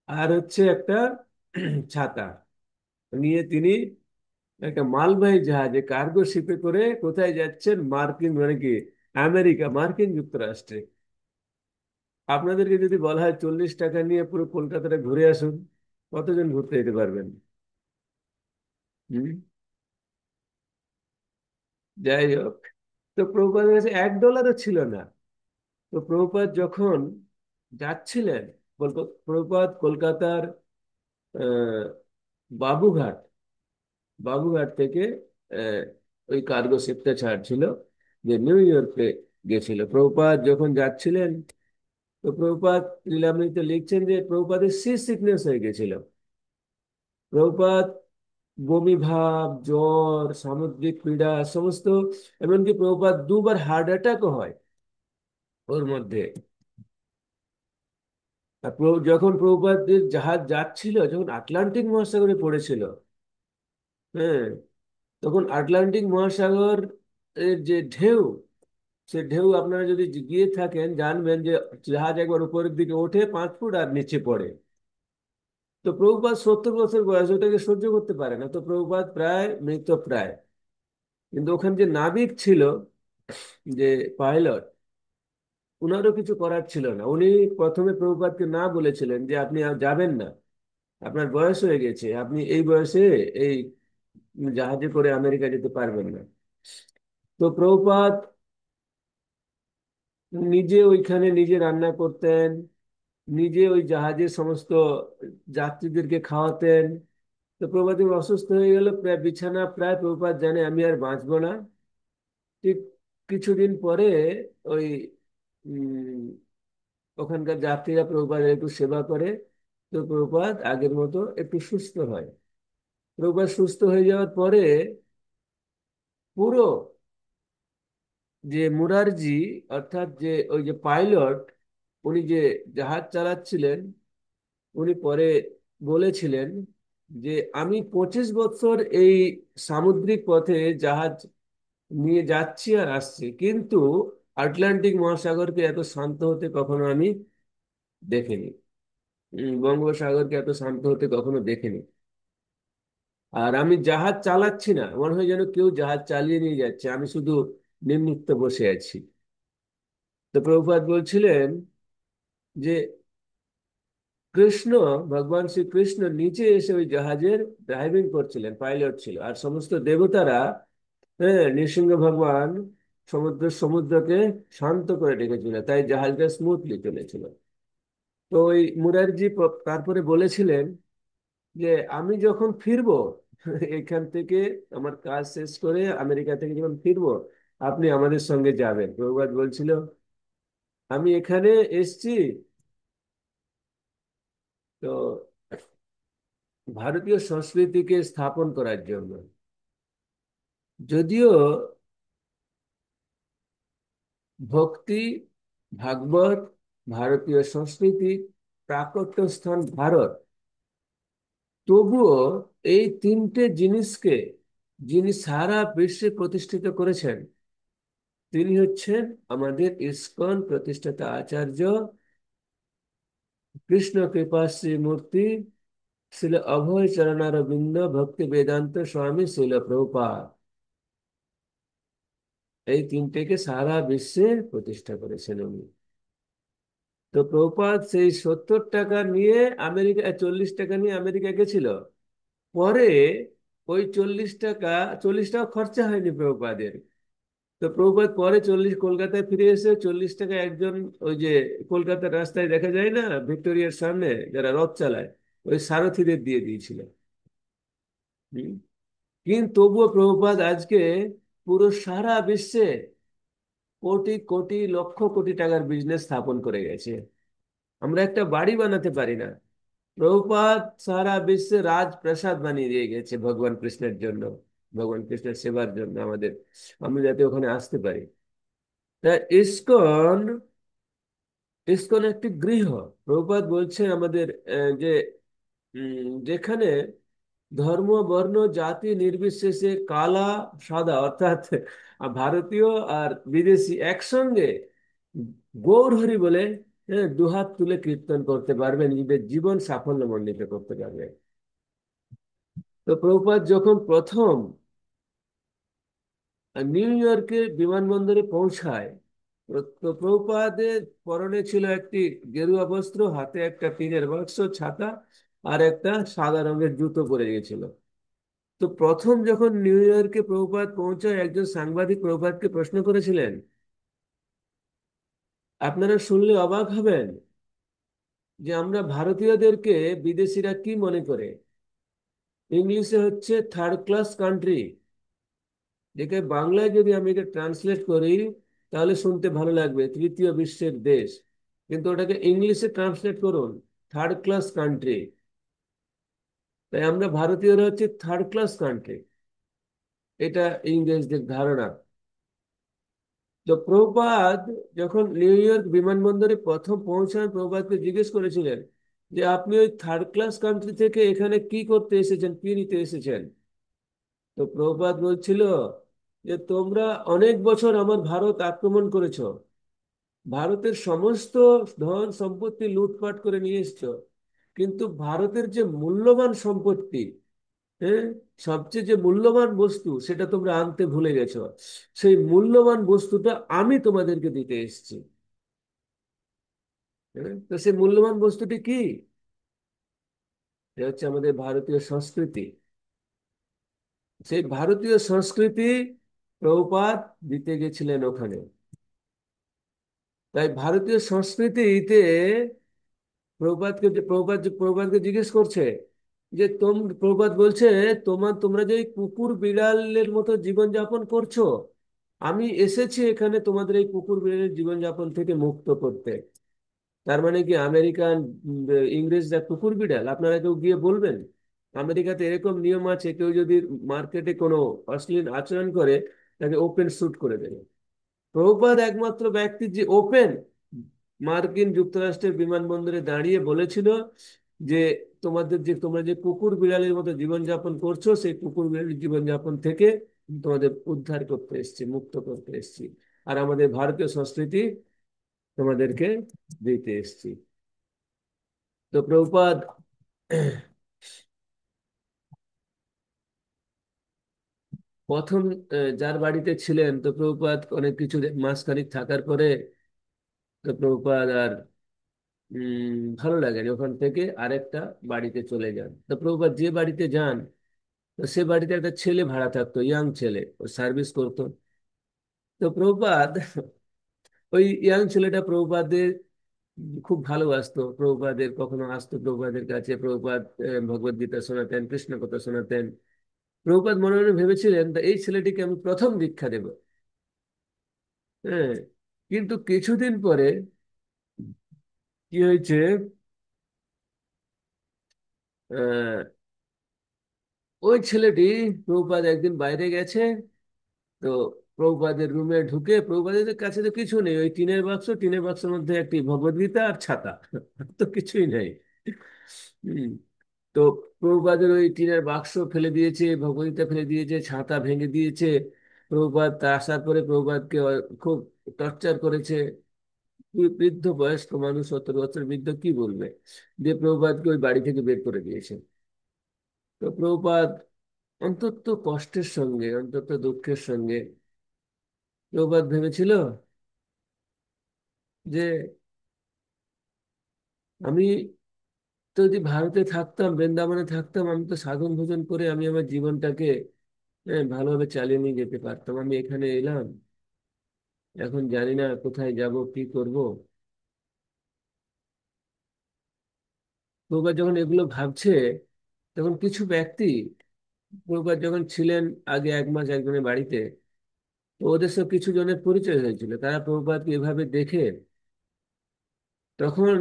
আর হচ্ছে একটা ছাতা নিয়ে তিনি একটা মালবাহী জাহাজে, কার্গো শিপে করে কোথায় যাচ্ছেন? মার্কিন, মানে কি, আমেরিকা, মার্কিন যুক্তরাষ্ট্রে। আপনাদেরকে যদি বলা হয় 40 টাকা নিয়ে পুরো কলকাতাটা ঘুরে আসুন, কতজন ঘুরতে যেতে পারবেন? হুম। যাই হোক, তো প্রভুপাদের কাছে $1ও ছিল না। তো প্রভুপাদ যখন যাচ্ছিলেন, প্রভুপাদ কলকাতার আহ, বাবুঘাট, বাবুঘাট থেকে আহ, ওই কার্গো শিপটা ছাড়ছিল, যে নিউ ইয়র্কে গেছিল। প্রভুপাদ যখন যাচ্ছিলেন, তো প্রভুপাদ লীলামৃতে লিখছেন যে প্রভুপাদের সি সিকনেস হয়ে গেছিল। প্রভুপাদ বমি ভাব, জ্বর, সামুদ্রিক পীড়া সমস্ত, এমনকি প্রভুপাদ 2বার হার্ট অ্যাটাকও হয় ওর মধ্যে। আর যখন প্রভুপাদের জাহাজ যাচ্ছিল, যখন আটলান্টিক মহাসাগরে পড়েছিল, হ্যাঁ, তখন আটলান্টিক মহাসাগর এর যে ঢেউ, সে ঢেউ আপনারা যদি গিয়ে থাকেন জানবেন যে জাহাজ একবার উপরের দিকে ওঠে 5 ফুট আর নিচে পড়ে। তো প্রভুপাদ 70 বছর বয়স, ওটাকে সহ্য করতে পারে না। তো প্রভুপাদ প্রায় মৃতপ্রায়। কিন্তু ওখানে যে নাবিক ছিল, যে পাইলট, উনারও কিছু করার ছিল না। উনি প্রথমে প্রভুপাদকে না বলেছিলেন যে আপনি আর যাবেন না, আপনার বয়স হয়ে গেছে, আপনি এই বয়সে এই জাহাজে করে আমেরিকা যেতে পারবেন না। তো প্রভুপাদ নিজে ওইখানে নিজে রান্না করতেন, নিজে ওই জাহাজের সমস্ত যাত্রীদেরকে খাওয়াতেন। তো প্রভুপাদ যখন অসুস্থ হয়ে গেল, প্রায় বিছানা প্রায়, প্রভুপাদ জানে আমি আর বাঁচবো না। ঠিক কিছুদিন পরে ওই উম, ওখানকার যাত্রীরা প্রভুপাদের একটু সেবা করে, তো প্রভুপাদ আগের মতো একটু সুস্থ হয়। প্রভুপাদ সুস্থ হয়ে যাওয়ার পরে পুরো যে মুরারজি, অর্থাৎ যে ওই যে পাইলট, উনি যে জাহাজ চালাচ্ছিলেন, উনি পরে বলেছিলেন যে আমি 25 বছর এই সামুদ্রিক পথে জাহাজ নিয়ে যাচ্ছি আর আসছি, কিন্তু আটলান্টিক মহাসাগরকে এত শান্ত হতে কখনো আমি দেখিনি। বঙ্গোপসাগরকে এত শান্ত হতে কখনো দেখিনি। আর আমি জাহাজ চালাচ্ছি না, মনে হয় যেন কেউ জাহাজ চালিয়ে নিয়ে যাচ্ছে, আমি শুধু নির্লিপ্ত বসে আছি। তো প্রভুপাদ বলছিলেন যে কৃষ্ণ, ভগবান শ্রীকৃষ্ণ নিচে এসে ওই জাহাজের ড্রাইভিং করছিলেন, পাইলট ছিল, আর সমস্ত দেবতারা, হ্যাঁ, নৃসিংহ ভগবান সমুদ্রকে শান্ত করে রেখেছিল, তাই জাহাজটা স্মুথলি চলেছিল। তো ওই মুরারজি তারপরে বলেছিলেন যে আমি যখন ফিরবো এখান থেকে, আমার কাজ শেষ করে আমেরিকা থেকে যখন ফিরবো, আপনি আমাদের সঙ্গে যাবেন। প্রভুপাদ বলছিল আমি এখানে এসছি, তো ভারতীয় সংস্কৃতিকে স্থাপন করার জন্য। যদিও ভক্তি, ভাগবত, ভারতীয় সংস্কৃতি, প্রাকট্য স্থান ভারত। তবুও এই তিনটে জিনিসকে যিনি সারা বিশ্বে প্রতিষ্ঠিত করেছেন তিনি হচ্ছেন আমাদের ইসকন প্রতিষ্ঠাতা আচার্য কৃষ্ণ কৃপা শ্রীমূর্তি শিল অভয় চরণারবিন্দ ভক্তি বেদান্ত স্বামী শিল প্রভুপাদ। এই তিনটেকে সারা বিশ্বে প্রতিষ্ঠা করেছেন উনি। তো প্রভুপাদ সেই 70 টাকা নিয়ে আমেরিকা, 40 টাকা নিয়ে আমেরিকা গেছিল। পরে ওই 40 টাকা, 40 টাকা খরচা হয়নি প্রভুপাদের। তো প্রভুপাদ পরে কলকাতায় ফিরে এসে 40 টাকা একজন, ওই যে কলকাতার রাস্তায় দেখা যায় না ভিক্টোরিয়ার সামনে যারা রথ চালায়, ওই সারথীদের দিয়ে দিয়েছিল। হুম। কিন্তু তবুও প্রভুপাদ আজকে পুরো সারা বিশ্বে কোটি কোটি লক্ষ কোটি টাকার বিজনেস স্থাপন করে গেছে। আমরা একটা বাড়ি বানাতে পারি না, প্রভুপাদ সারা বিশ্বে রাজপ্রাসাদ বানিয়ে দিয়ে গেছে ভগবান কৃষ্ণের জন্য, ভগবান কৃষ্ণের সেবার জন্য আমাদের, আমরা যাতে ওখানে আসতে পারি। তা ইসকন, ইসকন একটি গৃহ। প্রভুপাদ বলছেন আমাদের যে যেখানে ধর্ম বর্ণ জাতি নির্বিশেষে কালা সাদা অর্থাৎ ভারতীয় আর বিদেশি একসঙ্গে গৌর হরি বলে দুহাত তুলে কীর্তন করতে পারবে, নিজেদের জীবন সাফল্যমণ্ডিত করতে পারবে। তো প্রভুপাদ যখন প্রথম নিউ ইয়র্কে বিমানবন্দরে পৌঁছায়, তো প্রভুপাদের পরনে ছিল একটি গেরুয়া বস্ত্র, হাতে একটা টিনের বাক্স, ছাতা, আর একটা সাদা রঙের জুতো পরে গেছিল। তো প্রথম যখন নিউ ইয়র্কে প্রভুপাদ পৌঁছায়, একজন সাংবাদিক প্রভুপাদকে প্রশ্ন করেছিলেন, আপনারা শুনলে অবাক হবেন যে আমরা ভারতীয়দেরকে বিদেশিরা কি মনে করে। ইংলিশে হচ্ছে থার্ড ক্লাস কান্ট্রি, যেকে বাংলায় যদি আমি এটা ট্রান্সলেট করি তাহলে শুনতে ভালো লাগবে তৃতীয় বিশ্বের দেশ, কিন্তু ওটাকে ইংলিশে ট্রান্সলেট করুন থার্ড ক্লাস কান্ট্রি। তাই আমরা ভারতীয়রা হচ্ছে থার্ড ক্লাস কান্ট্রি, এটা ইংরেজদের ধারণা। তো প্রভুপাদ যখন নিউ ইয়র্ক বিমানবন্দরে প্রথম পৌঁছান, প্রভুপাদকে জিজ্ঞেস করেছিলেন যে আপনি ওই থার্ড ক্লাস কান্ট্রি থেকে এখানে কি করতে এসেছেন, কি নিতে এসেছেন। তো প্রভুপাদ বলছিল যে তোমরা অনেক বছর আমার ভারত আক্রমণ করেছো, ভারতের সমস্ত ধন সম্পত্তি লুটপাট করে নিয়ে এসছো, কিন্তু ভারতের যে মূল্যবান সম্পত্তি, হ্যাঁ, সবচেয়ে যে মূল্যবান বস্তু সেটা তোমরা আনতে ভুলে গেছো। সেই মূল্যবান বস্তুটা আমি তোমাদেরকে দিতে এসেছি। হ্যাঁ, তো সেই মূল্যবান বস্তুটি কি? এটা হচ্ছে আমাদের ভারতীয় সংস্কৃতি। সেই ভারতীয় সংস্কৃতি প্রভুপাদ দিতে গেছিলেন ওখানে। তাই ভারতীয় সংস্কৃতিতে প্রভুপাদকে জিজ্ঞেস করছে যে প্রভুপাদ বলছে তোমরা যে এই কুকুর বিড়ালের মতো জীবনযাপন করছো, আমি এসেছি এখানে তোমাদের এই কুকুর বিড়ালের জীবনযাপন থেকে মুক্ত করতে। তার মানে কি আমেরিকান ইংরেজরা কুকুর বিড়াল? আপনারা কেউ গিয়ে বলবেন? আমেরিকাতে এরকম নিয়ম আছে, কেউ যদি মার্কেটে কোনো অশ্লীল আচরণ করে তাকে ওপেন শুট করে দেবে। প্রভুপাদ একমাত্র ব্যক্তি যে ওপেন মার্কিন যুক্তরাষ্ট্রের বিমানবন্দরে দাঁড়িয়ে বলেছিল যে তোমরা যে কুকুর বিড়ালের মতো জীবনযাপন করছো, সেই কুকুর বিড়ালের জীবনযাপন থেকে তোমাদের উদ্ধার করতে এসেছি, মুক্ত করতে এসেছি, আর আমাদের ভারতীয় সংস্কৃতি তোমাদেরকে দিতে এসেছি। তো প্রভুপাদ প্রথম যার বাড়িতে ছিলেন, তো প্রভুপাদ অনেক কিছু মাসখানেক থাকার পরে তো প্রভুপাদ আর ভালো লাগেনি, ওখান থেকে আরেকটা বাড়িতে চলে যান। তো প্রভুপাদ যে বাড়িতে যান, তো সে বাড়িতে একটা ছেলে ভাড়া থাকতো, ইয়াং ছেলে, ও সার্ভিস করতো। তো প্রভুপাদ ওই ইয়াং ছেলেটা প্রভুপাদের খুব ভালোবাসতো, প্রভুপাদের কখনো আসতো প্রভুপাদের কাছে, প্রভুপাদ ভগবদ গীতা শোনাতেন, কৃষ্ণ কথা শোনাতেন। প্রভুপাদ মনে মনে ভেবেছিলেন তা এই ছেলেটিকে আমি প্রথম দীক্ষা দেব। হ্যাঁ, কিন্তু কিছুদিন পরে কি হয়েছে, আহ ওই ছেলেটি, প্রভুপাদ একদিন বাইরে গেছে, তো প্রভুপাদের রুমে ঢুকে, প্রভুপাদের কাছে তো কিছু নেই, ওই টিনের বাক্স, টিনের বাক্সের মধ্যে একটি ভগবদ্গীতা আর ছাতা, আর তো কিছুই নেই। হম। তো প্রভুপাদের ওই টিনের বাক্স ফেলে দিয়েছে, ভগবদ্গীতা ফেলে দিয়েছে, ছাতা ভেঙে দিয়েছে। প্রভুপাদ আসার পরে প্রভুপাদকে খুব টর্চার করেছে। বৃদ্ধ বয়স্ক মানুষ, 70 বছর বৃদ্ধ, কি বলবে। দিয়ে প্রভুপাদকে ওই বাড়ি থেকে বের করে দিয়েছে। তো প্রভুপাদ অন্তত কষ্টের সঙ্গে, অন্তত দুঃখের সঙ্গে, প্রভুপাদ ভেবেছিল যে আমি তো যদি ভারতে থাকতাম, বৃন্দাবনে থাকতাম, আমি তো সাধন ভোজন করে আমি আমার জীবনটাকে ভালোভাবে চালিয়ে নিয়ে যেতে পারতাম। আমি এখানে এলাম, এখন জানি না কোথায় যাব, কি করব। প্রভুপাদ যখন এগুলো ভাবছে, তখন কিছু ব্যক্তি, প্রভুপাদ যখন ছিলেন আগে 1 মাস একজনের বাড়িতে, তো ওদের সব কিছু জনের পরিচয় হয়েছিল। তারা প্রভুপাদকে এভাবে দেখে তখন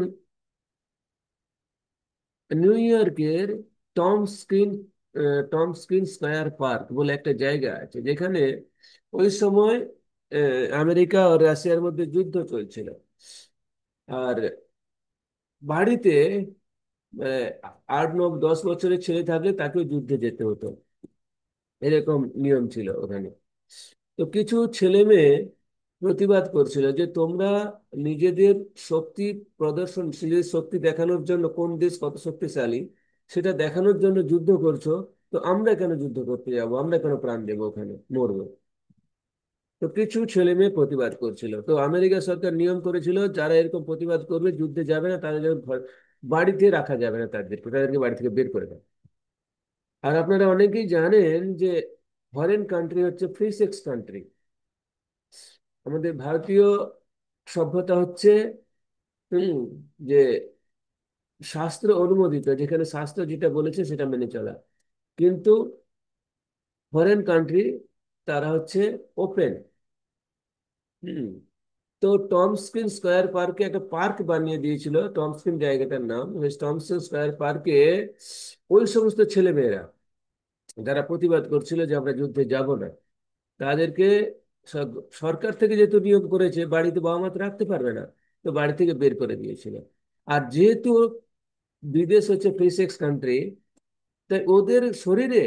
নিউ ইয়র্কের Tom screen Tom screen square park বলে একটা জায়গা আছে, যেখানে ওই সময় আমেরিকা ও রাশিয়ার মধ্যে যুদ্ধ চলছিল। আর বাড়িতে 8, 9, 10 বছরের ছেলে থাকলে তাকেও যুদ্ধে যেতে হতো, এরকম নিয়ম ছিল ওখানে। তো কিছু ছেলে মেয়ে প্রতিবাদ করছিল যে তোমরা নিজেদের শক্তি প্রদর্শন, নিজেদের শক্তি দেখানোর জন্য, কোন দেশ কত শক্তিশালী সেটা দেখানোর জন্য যুদ্ধ করছো, তো আমরা কেন যুদ্ধ করতে যাব, আমরা কেন প্রাণ দেবো, ওখানে মরবো। তো কিছু ছেলে মেয়ে প্রতিবাদ করছিল। তো আমেরিকা সরকার নিয়ম করেছিল যারা এরকম প্রতিবাদ করবে, যুদ্ধে যাবে না, তাদের যেন বাড়িতে রাখা যাবে না, তাদেরকে বাড়ি থেকে বের করে দেয়। আর আপনারা অনেকেই জানেন যে ফরেন কান্ট্রি হচ্ছে ফ্রি সেক্স কান্ট্রি। আমাদের ভারতীয় সভ্যতা হচ্ছে হম যে শাস্ত্র অনুমোদিত, যেখানে শাস্ত্র যেটা বলেছে সেটা মেনে চলা। কিন্তু ফরেন কান্ট্রি তারা হচ্ছে ওপেন। হম। তো টমস্কিন স্কয়ার পার্কে একটা পার্ক বানিয়ে দিয়েছিল, টমস্কিন জায়গাটার নাম। ওই টমস্কিন স্কয়ার পার্কে ওই সমস্ত ছেলেমেয়েরা যারা প্রতিবাদ করছিল যে আমরা যুদ্ধে যাব না, তাদেরকে সরকার থেকে যেহেতু নিয়োগ করেছে, বাড়িতে বাবা মা তো রাখতে পারবে না, তো বাড়ি থেকে বের করে দিয়েছিল। আর যেহেতু বিদেশ হচ্ছে ফ্রি সেক্স কান্ট্রি, তাই ওদের শরীরে,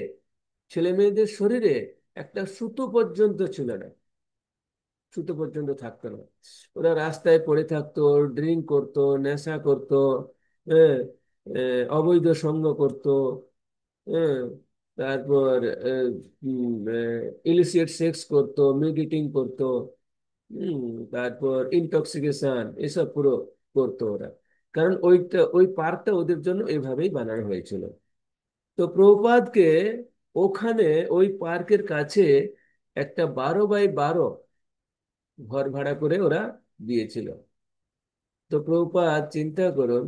ছেলে মেয়েদের শরীরে একটা সুতো পর্যন্ত ছিল না, সুতো পর্যন্ত থাকতো না। ওরা রাস্তায় পড়ে থাকতো, ড্রিঙ্ক করতো, নেশা করতো, হ্যাঁ, অবৈধ সঙ্গ করতো, হ্যাঁ, তারপর ইলিসিয়েট সেক্স করতো, মিড ইটিং করতো, হম, তারপর ইনটক্সিকেশন, এসব পুরো করতো ওরা। কারণ ওই পার্কটা ওদের জন্য এইভাবেই বানানো হয়েছিল। তো প্রভুপাদকে ওখানে ওই পার্কের কাছে একটা 12 বাই 12 ঘর ভাড়া করে ওরা দিয়েছিল। তো প্রভুপাদ চিন্তা করুন,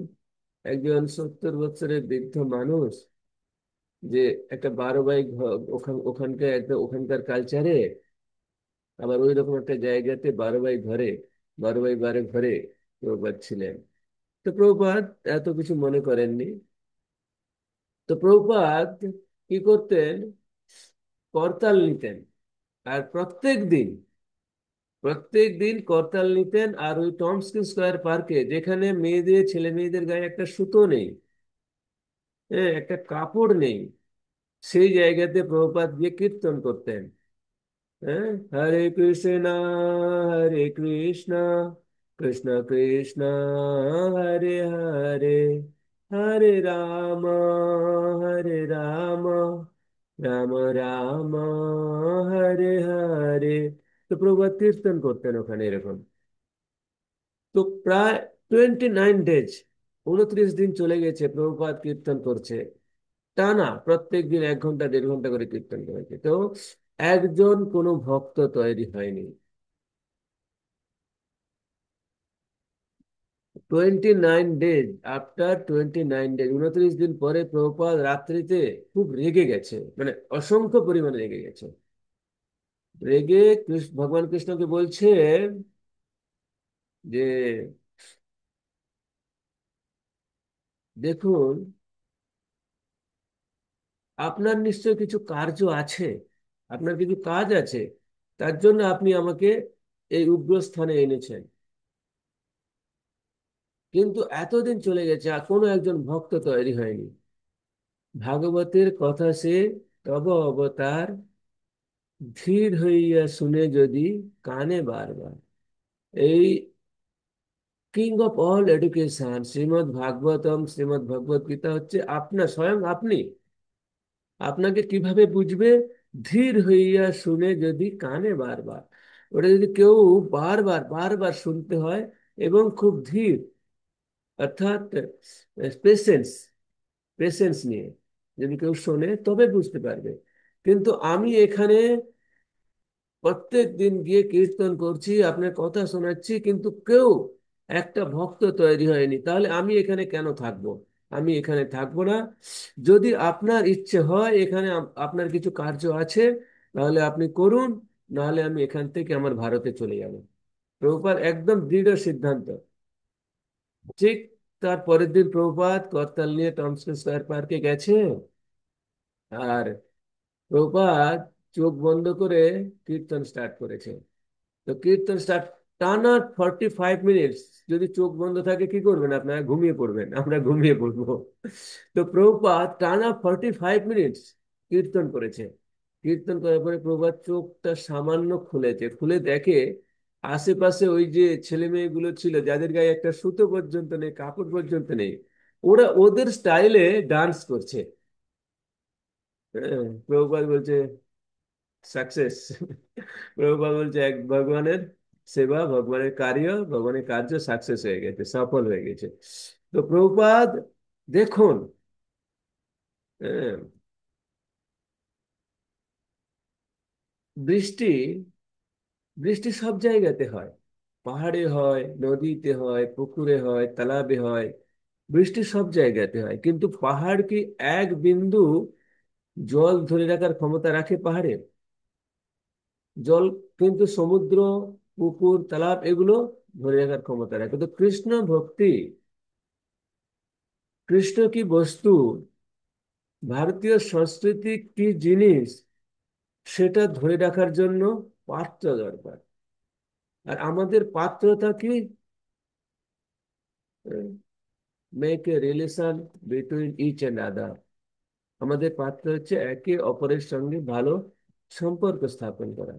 একজন 70 বছরের বৃদ্ধ মানুষ, যে একটা 12 বাই ওখানকার একটা, ওখানকার কালচারে, আবার ওই রকম একটা জায়গাতে 12 বাই ঘরে, 12 বাই 12 ঘরে প্রভুপাদ ছিলেন। তো প্রভুপাদ এত কিছু মনে করেননি। তো প্রভুপাদ কি করতেন, করতাল নিতেন, আর প্রত্যেক দিন করতাল নিতেন। আর ওই টমস্কিন স্কয়ার পার্কে, যেখানে মেয়েদের, ছেলে মেয়েদের গায়ে একটা সুতো নেই, হ্যাঁ, একটা কাপড় নেই, সেই জায়গাতে প্রভুপাদ গিয়ে কীর্তন করতেন। হ্যাঁ, হরে কৃষ্ণ কৃষ্ণ কৃষ্ণ হরে হরে, হরে রাম হরে রাম, রাম রাম হরে হরে। তো প্রভুপাদ কীর্তন করতেন ওখানে এরকম। তো প্রায় 29 ডেজ, 29 দিন চলে গেছে প্রভুপাদ কীর্তন করছে টানা, প্রত্যেক দিন 1 ঘন্টা 1.5 ঘন্টা করে কীর্তন করেছে। তো একজন কোনো ভক্ত তৈরি হয়নি। 29 ডেজ, আফটার 29 ডেজ, 29 দিন পরে প্রভুপাদ রাত্রিতে খুব রেগে গেছে, মানে অসংখ্য পরিমাণে রেগে গেছে। রেগে ভগবান কৃষ্ণকে বলছে যে দেখুন, আপনার নিশ্চয় কিছু কার্য আছে, আপনার কিছু কাজ আছে, তার জন্য আপনি আমাকে এই উগ্র স্থানে এনেছেন। কিন্তু এতদিন চলে গেছে আর কোনো একজন ভক্ত তৈরি হয়নি। ভাগবতের কথা সে তব অবতার, ধীর হইয়া শুনে যদি কানে বারবার। এই king of all education Shrimad Bhagavatam, Shrimad Bhagavad Gita হচ্ছে আপনার, স্বয়ং আপনি। আপনাকে কিভাবে বুঝবে? ধীর হইয়া শুনে যদি কানে বারবার। ওটা যদি কেউ বারবার বারবার শুনতে হয় এবং খুব ধীর, অর্থাৎ পেশেন্স, পেশেন্স নিয়ে যদি কেউ শোনে তবে বুঝতে পারবে। কিন্তু আমি এখানে প্রত্যেক দিন গিয়ে কীর্তন করছি, আপনার কথা শোনাচ্ছি, কিন্তু কেউ একটা ভক্ত তৈরি হয়নি। তাহলে আমি এখানে কেন থাকবো? আমি এখানে থাকবো না। যদি আপনার ইচ্ছে হয় এখানে আপনার কিছু কার্য আছে, তাহলে আপনি করুন, নাহলে আমি এখান থেকে আমার ভারতে চলে যাব। প্রভুপাদ একদম দৃঢ় সিদ্ধান্ত। ঠিক তার পরের দিন প্রভুপাদ করতাল নিয়ে টমস্কে স্কয়ার পার্কে গেছে। আর প্রভুপাদ চোখ বন্ধ করে কীর্তন স্টার্ট করেছে। তো কীর্তন স্টার্ট, টানা 45 মিনিটস। যদি চোখ বন্ধ থাকে কি করবেন আপনারা? ঘুমিয়ে পড়বেন, আমরা ঘুমিয়ে পড়বো। তো প্রভুপাদ টানা 45 মিনিটস কীর্তন করেছে। কীর্তন করার পরে প্রভুপাদ চোখটা সামান্য খুলেছে, খুলে দেখে আশেপাশে ওই যে ছেলে মেয়েগুলো ছিল, যাদের গায়ে একটা সুতো পর্যন্ত নেই, কাপড় পর্যন্ত নেই, ওরা ওদের স্টাইলে ডান্স করছে। প্রভুপাদ বলছে সাকসেস। প্রভুপাদ বলছে এক ভগবানের সেবা, ভগবানের কার্য, ভগবানের কার্য সাকসেস হয়ে গেছে, সফল হয়ে গেছে। তো প্রভুপাদ দেখুন, আহ, বৃষ্টি, বৃষ্টি সব জায়গাতে হয়। পাহাড়ে হয়, নদীতে হয়, পুকুরে হয়, তালাবে হয়। বৃষ্টি সব জায়গাতে হয়, কিন্তু পাহাড় কি এক বিন্দু জল ধরে রাখার ক্ষমতা রাখে পাহাড়ে? জল কিন্তু সমুদ্র, পুকুর, তালাব এগুলো ধরে রাখার ক্ষমতা রাখে। তো কৃষ্ণ ভক্তি, কৃষ্ণ কি বস্তু, ভারতীয় সংস্কৃতি কি জিনিস, সেটা ধরে রাখার জন্য পাত্র দরকার। আর আমাদের পাত্রতা কি? Make a relation between each and other. আমাদের পাত্র হচ্ছে একে অপরের সঙ্গে ভালো সম্পর্ক স্থাপন করা।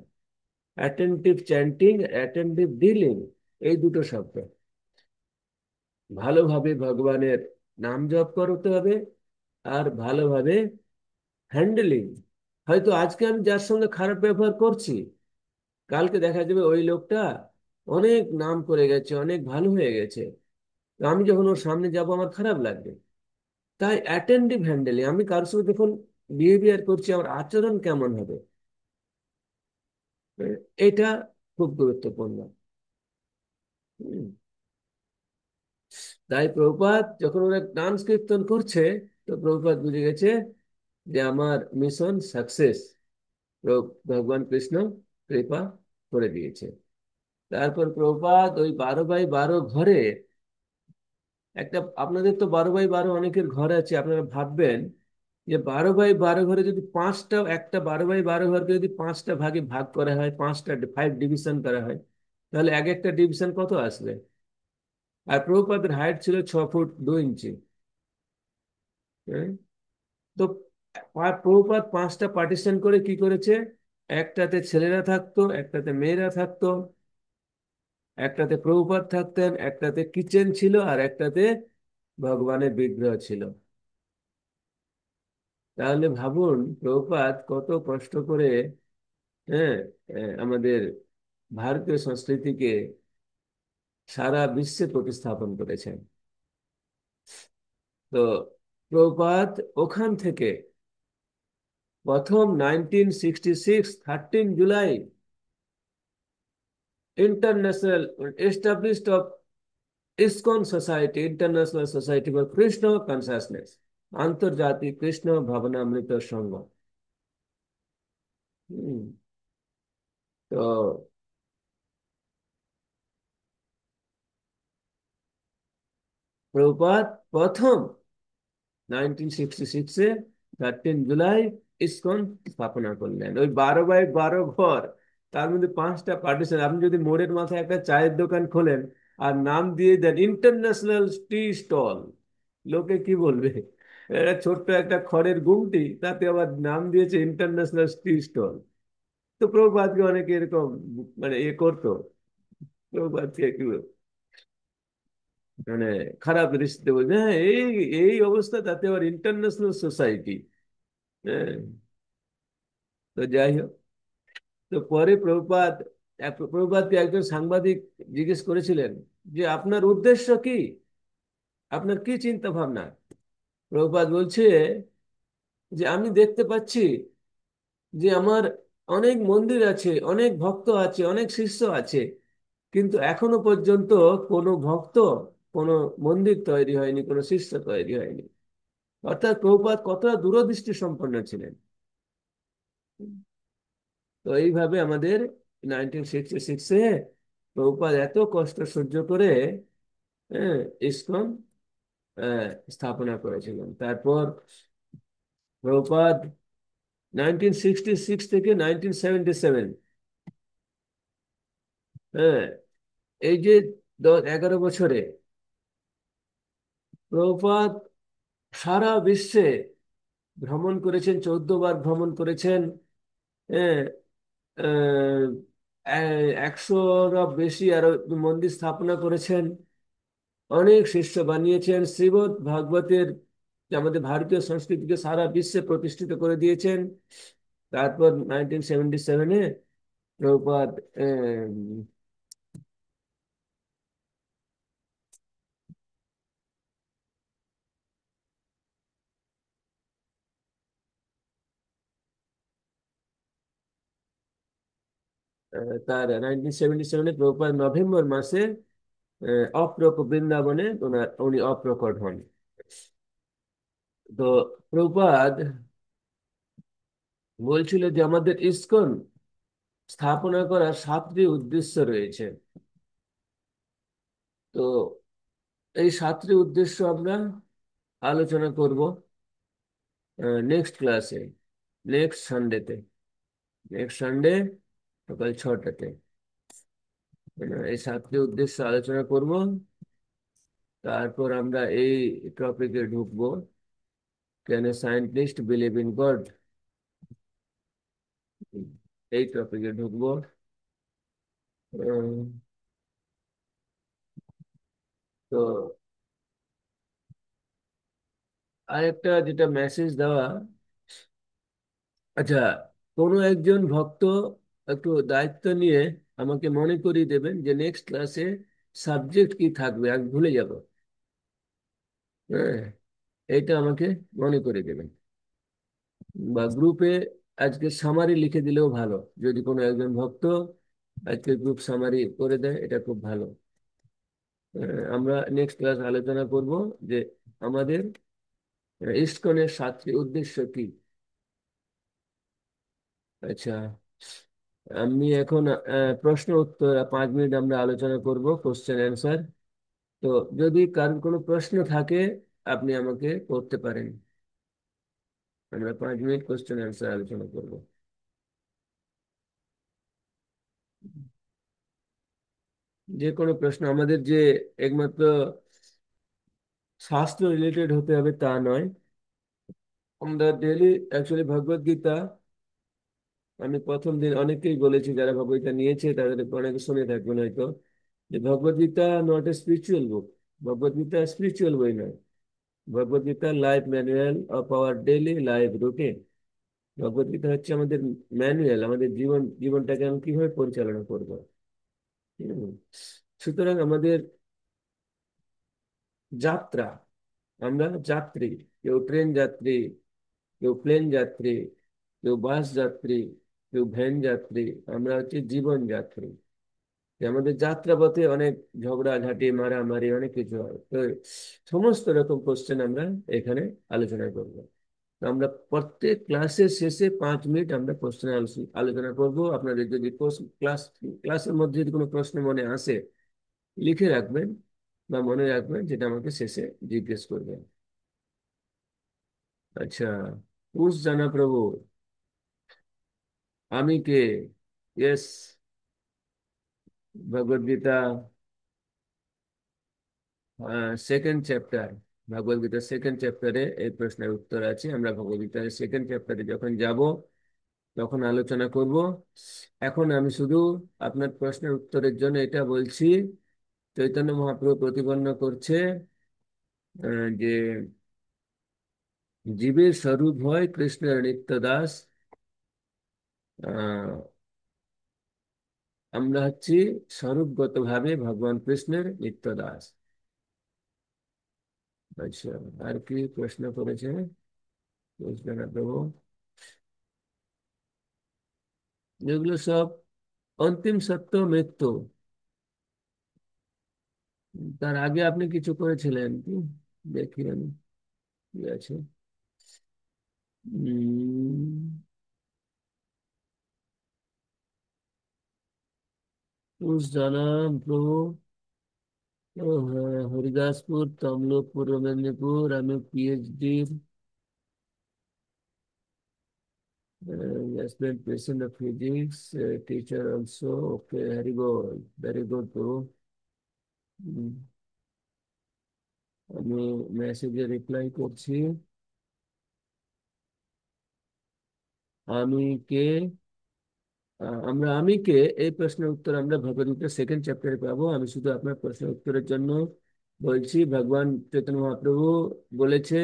অ্যাটেন্টিভ চ্যান্টিং, অ্যাটেন্টিভ ডিলিং, এই দুটো শব্দ। ভালোভাবে ভগবানের নাম জপ করতে হবে, আর ভালোভাবে হ্যান্ডেলিং। হয়তো আজকে আমি যার সঙ্গে খারাপ ব্যবহার করছি, কালকে দেখা যাবে ওই লোকটা অনেক নাম করে গেছে, অনেক ভালো হয়ে গেছে। তো আমি যখন ওর সামনে যাব আমার খারাপ লাগবে। তাই অ্যাটেন্টিভ হ্যান্ডেলিং, আমি কারোর সঙ্গে যখন বিহেভিয়ার করছি আমার আচরণ কেমন হবে, এটা খুব গুরুত্বপূর্ণ। হুম। তাই প্রভুপাদ যখন ওরা ডান্স কীর্তন করছে, তো প্রভুপাদ বুঝে গেছে যে আমার মিশন সাকসেস। ভগবান কৃষ্ণ কৃপা করে দিয়েছে। তারপর প্রভুপাদ ওই 12 বাই 12 ঘরে একটা, আপনাদের তো 12 বাই 12 অনেকের ঘর আছে, আপনারা ভাববেন যে 12 বাই 12 ঘরে যদি পাঁচটা, একটা 12 বাই 12 ঘরকে যদি পাঁচটা ভাগে ভাগ করা হয়, পাঁচটা 5 ডিভিশন করা হয়, তাহলে এক একটা ডিভিশন কত আসবে? আর প্রভুপাদের হাইট ছিল 6 ফুট 2 ইঞ্চি। হ্যাঁ? তো প্রভুপাদ পাঁচটা পার্টিশন করে কি করেছে? একটাতে ছেলেরা থাকতো, একটাতে মেয়েরা থাকতো, একটাতে প্রভুপাদ থাকতেন, একটাতে কিচেন ছিল, আর একটাতে ভগবানের বিগ্রহ ছিল। তাহলে ভাবুন প্রভুপাদ কত কষ্ট করে, হ্যাঁ, আমাদের ভারতীয় সংস্কৃতিকে সারা বিশ্বে প্রতিস্থাপন করেছেন। তো প্রভুপাদ ওখান থেকে প্রথম 1966 13 July international established of ISKCON society, international society for Krishna consciousness, আন্তর্জাতিক কৃষ্ণ ভাবনামৃত সংঘ। হুম, তো প্রভুপাদ প্রথম 1966-এ 13 জুলাই ইসকন স্থাপনা করলেন। ওই 12 বাই 12 ঘর তার মধ্যে 5টা পার্টিশন। আপনি যদি মোড়ের মাথায় একটা চায়ের দোকান খোলেন আর নাম দিয়ে দেন ইন্টারন্যাশনাল টি স্টল, লোকে কি বলবে? একটা ছোট্ট একটা খড়ের গুমটি, তাতে আবার নাম দিয়েছে ইন্টারন্যাশনাল টি স্টল। তো প্রভুপাদকে অনেকে এরকম মানে করতো, প্রভুপাদকে একটু মানে খারাপ দৃষ্টিতে বলছে, হ্যাঁ এই এই অবস্থা, তাতে আবার ইন্টারন্যাশনাল সোসাইটি। হ্যাঁ, তো যাই হোক। তো পরে প্রভুপাদকে একজন সাংবাদিক জিজ্ঞেস করেছিলেন যে আপনার উদ্দেশ্য কি, আপনার কি চিন্তা ভাবনা? প্রভুপাদ বলছে যে আমি দেখতে পাচ্ছি যে আমার অনেক মন্দির আছে, অনেক ভক্ত আছে, অনেক শিষ্য আছে, কিন্তু এখনো পর্যন্ত কোনো ভক্ত, কোনো মন্দির তৈরি হয়নি, কোনো শিষ্য তৈরি হয়নি। অর্থাৎ প্রভুপাদ কতটা দূরদৃষ্টি সম্পন্ন ছিলেন। তো এইভাবে আমাদের 1966-এ প্রভুপাদ এত কষ্ট সহ্য করে হ্যাঁ ইসকন আহ, স্থাপনা করেছিলেন। তারপর প্রভুপাদ 1966 থেকে 1977, হ্যাঁ এই যে 11 বছরে প্রভুপাদ সারা বিশ্বে ভ্রমণ করেছেন, 14বার ভ্রমণ করেছেন। হ্যাঁ, 100-র বেশি আরো মন্দির স্থাপনা করেছেন, অনেক শিষ্য বানিয়েছেন, শ্রীমদ্ ভাগবতের যে আমাদের ভারতীয় সংস্কৃতিকে সারা বিশ্বে প্রতিষ্ঠিত করে দিয়েছেন। তারপর 1977-এ প্রভুপাদ তার 1977-এ প্রভুপাদ নভেম্বর মাসে বৃন্দাবনে উনি অপ্রকট হন। তো প্রভুপাদ বলছিল যে আমাদের ইসকন স্থাপনা করার 7টি উদ্দেশ্য রয়েছে। তো এই 7টি উদ্দেশ্য আমরা আলোচনা করব নেক্সট ক্লাসে, নেক্সট সানডেতে, নেক্সট সানডে সকাল 6টাতে। এই 7টি উদ্দেশ্য আলোচনা করব। তারপর আমরা এই টপিকে ঢুকবো, can A scientist believe in god, এই টপিকে ঢুকবো। উম, তো আরেকটা যেটা মেসেজ দেওয়া, আচ্ছা, কোনো একজন ভক্ত একটু দায়িত্ব নিয়ে আমাকে মনে করিয়ে দেবেন যে নেক্সট ক্লাসে সাবজেক্ট কি থাকবে, আমি ভুলে যাব। হ্যাঁ, এইটা আমাকে মনে করে দেবেন, বা গ্রুপে আজকে সামারি লিখে দিলেও ভালো। যদি কোনো একজন ভক্ত আজকে গ্রুপ সামারি করে দেয়, এটা খুব ভালো। আমরা নেক্সট ক্লাস আলোচনা করব যে আমাদের ইসকনের 7টি উদ্দেশ্য কি। আচ্ছা, আমি এখন প্রশ্ন উত্তর 5 মিনিট আমরা আলোচনা করব, কোশ্চেন অ্যান্সার। তো যদি কারোর কোনো প্রশ্ন থাকে আপনি আমাকে করতে পারেন। আমরা 5 মিনিট কোশ্চেন অ্যান্সার আলোচনা করব। যে কোনো প্রশ্ন, আমাদের যে একমাত্র শাস্ত্র রিলেটেড হতে হবে তা নয়। আমরা ডেলি অ্যাকচুয়ালি ভগবত গীতা, আমি প্রথম দিন অনেকেই বলেছি যারা ভগবদ্গীতা নিয়েছে তাদের অনেকে শুনে থাকবেন হয়তো, যে Bhagavad Gita not a spiritual book. Bhagavad Gita spiritual বই নয়, Bhagavad Gita life manual of our daily life routine. Bhagavad Gita হচ্ছে আমাদের ম্যানুয়াল, আমাদের জীবনটাকে আমি কিভাবে পরিচালনা করবো। হুম। সুতরাং আমাদের যাত্রা, আমরা যাত্রী, কেউ ট্রেন যাত্রী, কেউ প্লেন যাত্রী, কেউ বাস যাত্রী, কেউ ভ্যান যাত্রী, আমরা হচ্ছে জীবন যাত্রী। যে আমাদের যাত্রাপথে অনেক ঝগড়াঝাটি, মারামারি, অনেক কিছু হয়। তো সমস্ত রকম কোশ্চেন আমরা এখানে আলোচনা করব। তো আমরা প্রত্যেক ক্লাসের শেষে 5 মিনিট আমরা কোশ্চেন আলোচনা করব। আপনাদের যদি ক্লাসের মধ্যে যদি কোনো প্রশ্ন মনে আসে লিখে রাখবেন বা মনে রাখবেন, যেটা আমাকে শেষে জিজ্ঞেস করবেন। আচ্ছা, উস জানা প্রভু, আমি কে? Yes, Bhagavad Gita second chapter. Bhagavad গীতার সেকেন্ড চ্যাপ্টারে এই প্রশ্নের উত্তর আছে। আমরা ভগবদ গীতার সেকেন্ড চ্যাপ্টারে যখন যাব তখন আলোচনা করব। এখন আমি শুধু আপনার প্রশ্নের উত্তরের জন্য এটা বলছি, চৈতন্য মহাপ্রভু প্রতিপন্ন করছে যে জীবের স্বরূপ হয় কৃষ্ণের নিত্য দাস। আহ, আমরা হচ্ছি স্বরূপগত ভাবে ভগবান কৃষ্ণের নিত্য দাস। আচ্ছা, আর কি প্রশ্ন করেছে প্রভু? যেগুলো সব অন্তিম সত্য মৃত্যু। তার আগে আপনি কিছু করেছিলেন কি? দেখি আমি কি আছে। উম, उस जाना प्रभु। হরিদাসপুর, তমলুক, পূর্ব মেদিনীপুর। আমি PhD aspirant patient of physics, teacher also. Okay, very good প্রভু। উম, আমি মেসেজে রিপ্লাই করছি। আমি কে? আমি কে এই প্রশ্নের উত্তর আমরা ভগবদ্গীতার সেকেন্ড চ্যাপ্টারে পাবো। আমি শুধু আপনার প্রশ্নের উত্তরের জন্য বলছি, ভগবান চৈতন্য মহাপ্রভু বলেছে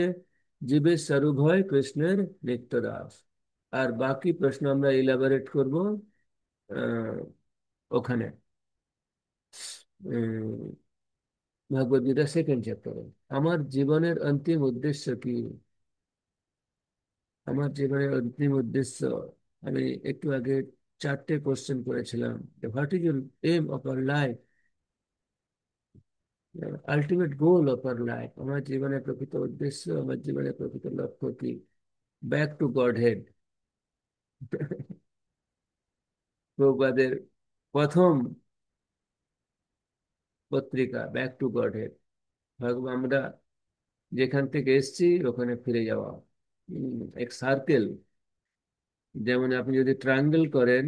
জীবের স্বরূপ হয় কৃষ্ণের নিত্য দাস। আর বাকি প্রশ্ন আমরা ইলাবোরেট করব আহ, ওখানে ভগবদ গীতা সেকেন্ড চ্যাপ্টারে। আমার জীবনের অন্তিম উদ্দেশ্য কি? আমার জীবনের অন্তিম উদ্দেশ্য, আমি একটু আগে চারটে কোশ্চেন করেছিলাম। What is your aim of our life, ultimate goal of our life. আমার জীবনের প্রকৃত উদ্দেশ্য, আমার জীবনের প্রকৃত লক্ষ্য কি? Back to godhead. প্রভুপাদের প্রথম পত্রিকা ব্যাক টু গড হেড। আমরা যেখান থেকে এসেছি ওখানে ফিরে যাওয়া। এক সার্কেল, যেমন আপনি যদি ট্রায়াঙ্গেল করেন,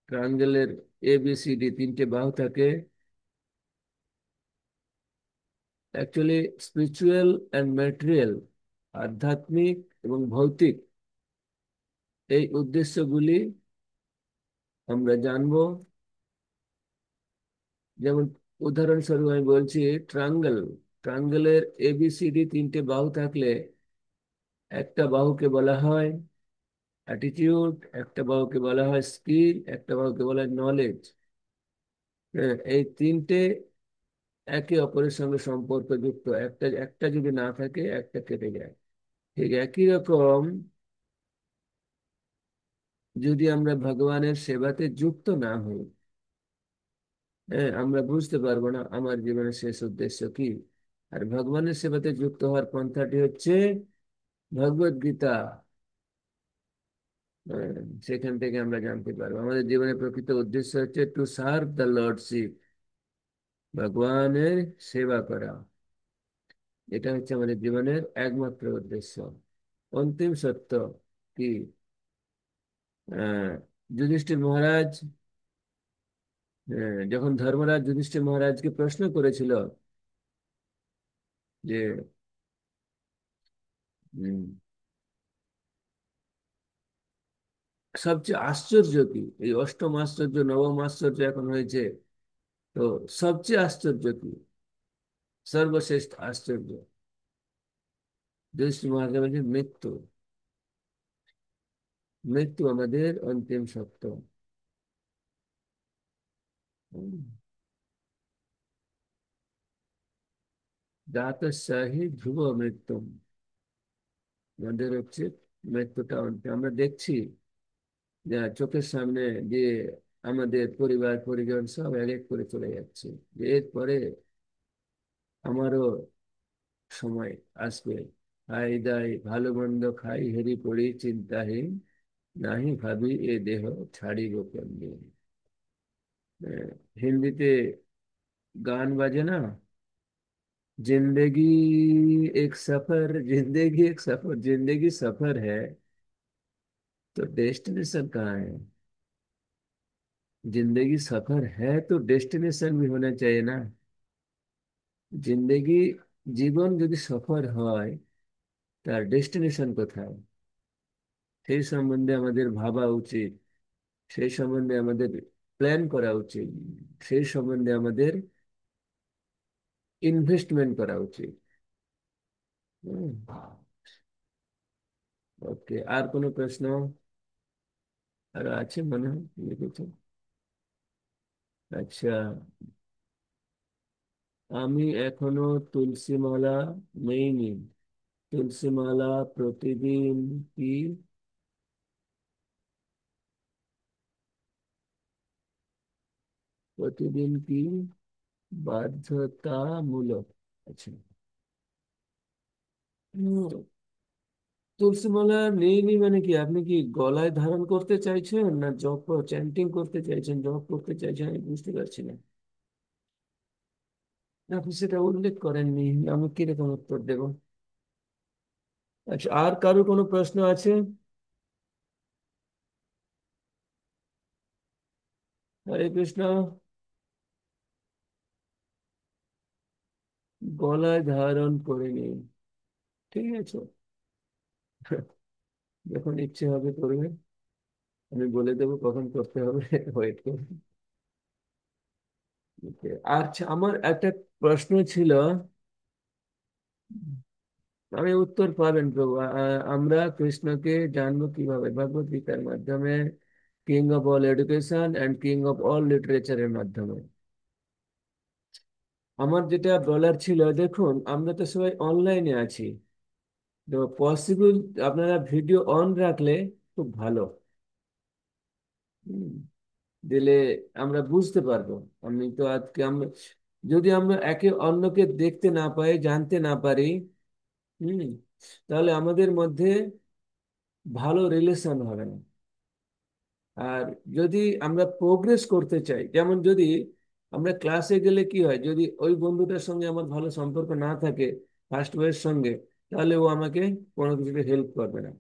ট্রায়াঙ্গেলের ABCD তিনটে বাহু থাকে। অ্যাকচুয়ালি স্পিরিচুয়াল অ্যান্ড ম্যাটেরিয়াল, আধ্যাত্মিক এবং ভৌতিক, এই উদ্দেশ্যগুলি আমরা জানবো। যেমন উদাহরণস্বরূপ আমি বলছি, ট্রায়াঙ্গেল, ট্রায়াঙ্গেলের ABCD তিনটে বাহু থাকলে একটা বাহুকে বলা হয় অ্যাটিটিউড, একটা বাহুকে বলা হয় স্কিল, একটা বাহুকে বলা হয় নলেজ। এই তিনটে একে অপরের সঙ্গে সম্পর্কযুক্ত। একটা একটা যদি না থাকে একটা কেটে যায়। ঠিক একই রকম, যদি আমরা ভগবানের সেবাতে যুক্ত না হই, আমরা বুঝতে পারবো না আমার জীবনের শেষ উদ্দেশ্য কি। আর ভগবানের সেবাতে যুক্ত হওয়ার পন্থাটি হচ্ছে ভগবদ গীতা। আহ, সেখান থেকে আমরা জানতে পারবো আমাদের জীবনের প্রকৃত উদ্দেশ্য হচ্ছে টু সার্ভ দ্য লর্ডশিপ, ভগবানের সেবা করা। এটা হচ্ছে আমাদের জীবনের একমাত্র উদ্দেশ্য। অন্তিম সত্য কি? আহ যুধিষ্ঠির মহারাজ, যখন ধর্মরাজ যুধিষ্ঠির মহারাজকে প্রশ্ন করেছিল যে উম, সবচেয়ে আশ্চর্য কি, এই অষ্টম আশ্চর্য নবম আশ্চর্য এখন হয়েছে, তো সবচেয়ে আশ্চর্য কি, সর্বশ্রেষ্ঠ আশ্চর্য? যুধিষ্ঠির মহারাজ বলছে মৃত্যু। মৃত্যু আমাদের অন্তিম সত্য। জাতস্যাহি ধ্রুব মৃত্যু, আমাদের হচ্ছে মৃত্যুটা অন্তিম। আমরা দেখছি যে চোখের সামনে যে আমাদের পরিবার পরিজন সব এক এক করে চলে যাচ্ছে। যে এরপরে আমারও সময় আসবে। খাই দাই ভালো মন্দ খাই, হেরি পড়ি চিন্তাহীন, নাহি ভাবি এ দেহ ছাড়িব কেমনে। আহ, হিন্দিতে গান বাজে না, जिंदगी एक सफर, जिंदगी एक सफर, जिंदगी सफर है तो डेस्टिनेशन कहाँ है? जिंदगी सफर है तो डेस्टिनेशन भी होना चाहिए ना। जिंदगी, জীবন যদি সফর হয়, তার ডেস্টিনেশন কোথায়, সেই সম্বন্ধে আমাদের ভাবা উচিত। সেই সম্বন্ধে আমাদের প্ল্যান করা উচিত। সেই সম্বন্ধে আমাদের ইনভেস্টমেন্ট করা উচিত। ওকে, আর কোনো প্রশ্ন আর আছে মনে হয় লিখেছে? আচ্ছা, আমি এখনো তুলসী মালা নেইনি। তুলসী মালা প্রতিদিন কি, প্রতিদিন কি বাধ্যতামূলক? আচ্ছা। হুম, তুলসী মালা নেইনি মানে কি, আপনি কি গলায় ধারণ করতে চাইছেন, না জপ চ্যান্টিং করতে চাইছেন, জপ করতে চাইছেন, আমি বুঝতে পারছি না। আপনি সেটা উল্লেখ করেননি, আমি কিরকম উত্তর দেব? আচ্ছা, আর কারো কোনো প্রশ্ন আছে? হরে কৃষ্ণ। গলায় ধারণ করে নিন, ঠিক আছে। যখন ইচ্ছে হবে করবেন, আমি বলে দেবো কখন করতে হবে। ওয়েট করুন। আচ্ছা, আমার একটা প্রশ্ন ছিল, আমি উত্তর পাবেন প্রভু। আমরা কৃষ্ণকে জানবো কিভাবে? ভগবত গীতার মাধ্যমে, king of all education and king of all লিটারেচারের মাধ্যমে। আমার যেটা বলার ছিল, দেখুন আমরা তো সবাই অনলাইনে আছি, তো পসিবল আপনারা ভিডিও অন রাখলে খুব ভালো। হুম, দিলে আমরা বুঝতে পারবো। আমি তো আজকে আমরা, যদি আমরা একে অন্যকে দেখতে না পাই, জানতে না পারি, হুম, তাহলে আমাদের মধ্যে ভালো রিলেশন হবে না। আর যদি আমরা প্রোগ্রেস করতে চাই, যেমন যদি আমরা ক্লাসে গেলে কি হয়, যদি ওই বন্ধুটার সঙ্গে আমার ভালো সম্পর্ক না থাকে, ফার্স্ট বয়ের সঙ্গে, তাহলে ও আমাকে কোনো কিছুতে হেল্প করবে না।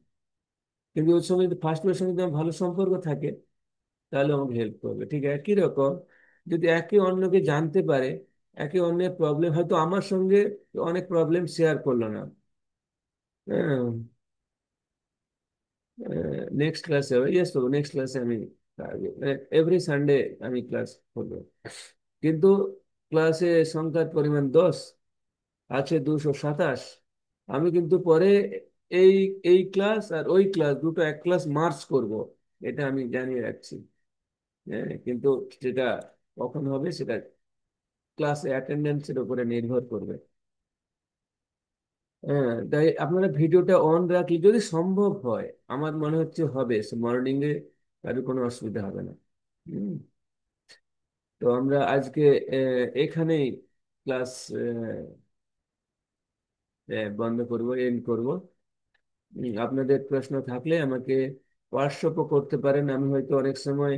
কিন্তু ওর সঙ্গে, ফার্স্ট বয়ের সঙ্গে যদি আমার ভালো সম্পর্ক থাকে, তাহলে আমাকে হেল্প করবে। ঠিক একই রকম, যদি একে অন্যকে জানতে পারে, একে অন্যের প্রবলেম, হয়তো আমার সঙ্গে অনেক প্রবলেম শেয়ার করলো না, নেক্সট ক্লাসে হবে, ইয়েস তো নেক্সট ক্লাসে আমি এভরি সানডে আমি ক্লাস করবো, কিন্তু ক্লাসে সংখ্যার পরিমাণ 10, আছে 227। আমি কিন্তু পরে এই এই ক্লাস আর ওই ক্লাস দুটো এক ক্লাস মার্চ করব, এটা আমি জানিয়ে রাখছি। হ্যাঁ, কিন্তু সেটা কখন হবে সেটা ক্লাসে অ্যাটেন্ডেন্সের উপরে নির্ভর করবে। হ্যাঁ, তাই আপনারা ভিডিওটা অন রাখলে যদি সম্ভব হয়, আমার মনে হচ্ছে হবে, মর্নিং এ কারো কোনো অসুবিধা হবে না। হুম, তো আমরা আজকে এখানেই ক্লাস বন্ধ করব, এন্ড করব। আপনাদের প্রশ্ন থাকলে আমাকে হোয়াটসঅ্যাপও করতে পারেন। আমি হয়তো অনেক সময়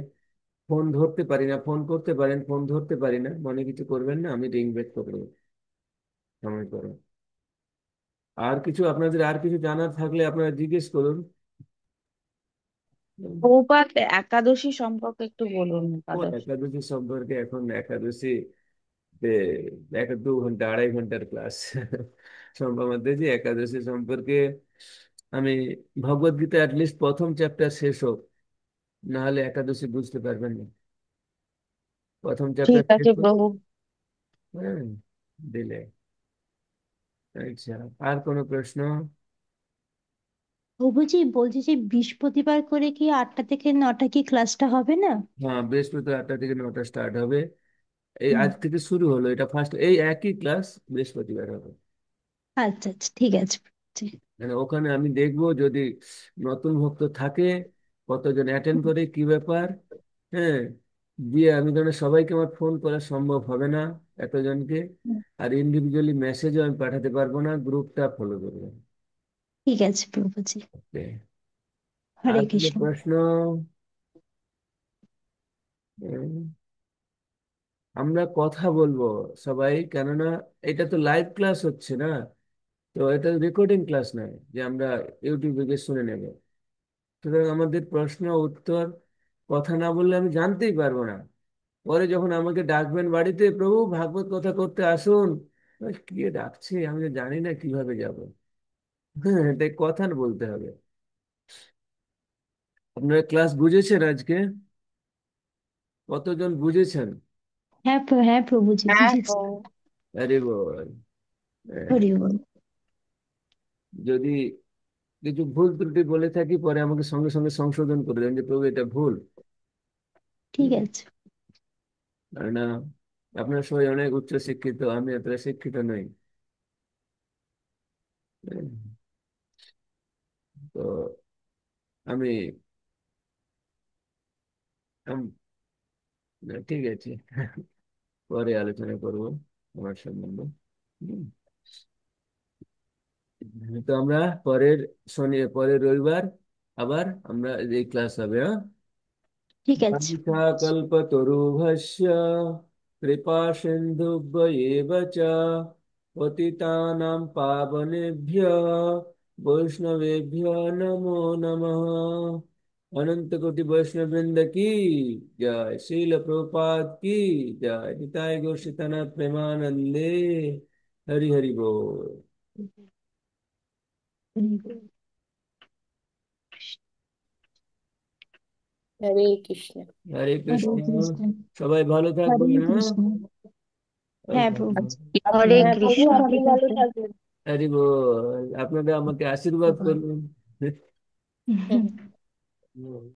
ফোন ধরতে পারি না, ফোন করতে পারেন, ফোন ধরতে পারি না, মনে কিছু করবেন না, আমি রিং ব্যাক করবো সময় করে। আর কিছু আপনাদের, আর কিছু জানার থাকলে আপনারা জিজ্ঞেস করুন। প্রভুপাত একাদশী সম্পর্কে একটু বলুন। ও, একাদশী একাদশী সম্পর্কে এখন একাদশী বে- 1-2 ঘন্টা, 2.5 ঘন্টার ক্লাস সম্ভব যে একাদশী সম্পর্কে আমি, ভগবদ গীতা অ্যাটলিস্ট প্রথম চ্যাপ্টার শেষ হোক, না হলে একাদশী বুঝতে পারবেন না। প্রথম চ্যাপ্টার ঠিক শেষ আছে হোক। প্রভু। হ্যাঁ, দিলে। আচ্ছা, আর কোনো প্রশ্ন? প্রভুজি বলছি যে বৃহস্পতিবার করে কি 8টা থেকে 9টা কি ক্লাসটা হবে না? হ্যাঁ, বৃহস্পতিবার 8টা থেকে 9টা স্টার্ট হবে। এই হুম। আজ থেকে শুরু হলো, এটা ফার্স্ট, এই একই ক্লাস বৃহস্পতিবার হবে। আচ্ছা আচ্ছা, ঠিক আছে জি। মানে ওখানে আমি দেখবো যদি নতুন ভক্ত থাকে, কতজন অ্যাটেন্ড করে, কি ব্যাপার। হ্যাঁ, দিয়ে আমি ধরেন সবাইকে আমার ফোন করা সম্ভব হবে না, এতজনকে। হুম, আর ইন্ডিভিজুয়ালি মেসেজও আমি পাঠাতে পারবো না, গ্রুপটা ফলো করবো। ঠিক আছে প্রভুজি। Okay. হরে আর কোনো কৃষ্ণ। প্রশ্ন? উম, আমরা কথা বলবো সবাই, কেননা এটা তো লাইভ ক্লাস হচ্ছে না, তো এটা রেকর্ডিং ক্লাস নয় যে আমরা ইউটিউবে গিয়ে শুনে নেব। সুতরাং আমাদের প্রশ্ন উত্তর কথা না বললে আমি জানতেই পারবো না। পরে যখন আমাকে ডাকবেন বাড়িতে, প্রভু ভাগবত কথা করতে আসুন, কে ডাকছে আমি তো জানি না কিভাবে যাব। হ্যাঁ, তাই কথা বলতে হবে। আপনারা ক্লাস বুঝেছেন আজকে? কতজন বুঝেছেন? হ্যাঁ প্রভুজি হ্যাঁ বুঝেছি। আরে বল। হ্যাঁ, হরি বল। যদি কিছু ভুল ত্রুটি বলে থাকি পরে আমাকে সঙ্গে সঙ্গে সংশোধন করে দেন যে প্রভু এটা ভুল। ঠিক আছে। কারণ আপনার সবাই অনেক উচ্চ শিক্ষিত, আমি এতটা শিক্ষিত নই। তো আমি আম- ঠিক আছে, পরে আলোচনা করব আমার সম্বন্ধে। হুম। তো আমরা পরের রবিবার আবার আমরা এই ক্লাস হবে, হ্যাঁ। ঠিক আছে। वंशाकल्पतरुभ्यश्च कृपा सिन्धुभ्येव च पतितानां पावनेभ्यः वैष्णवेभ्यो नमो नमः। अनंत कोटि वैष्णव वृंद की जय। श्रील प्रभुपाद की जय। निताय गौर सीतानाथ प्रेमानंदे। हरि हरि बोल। হরি বল। হরে কৃষ্ণ। हरे হরে कृष्ण। কৃষ্ণ। সবাই ভালো হরে থাকবেন, হ্যাঁ। কৃষ্ণ। হ্যাঁ প্রভু। হরে হ্যাঁ প্রভু, কৃষ্ণ। আপনি ঠিক ভালো আছে। থাকবেন। হরি বল। আপনারা আমাকে আশীর্বাদ করুন। হুম। হুম।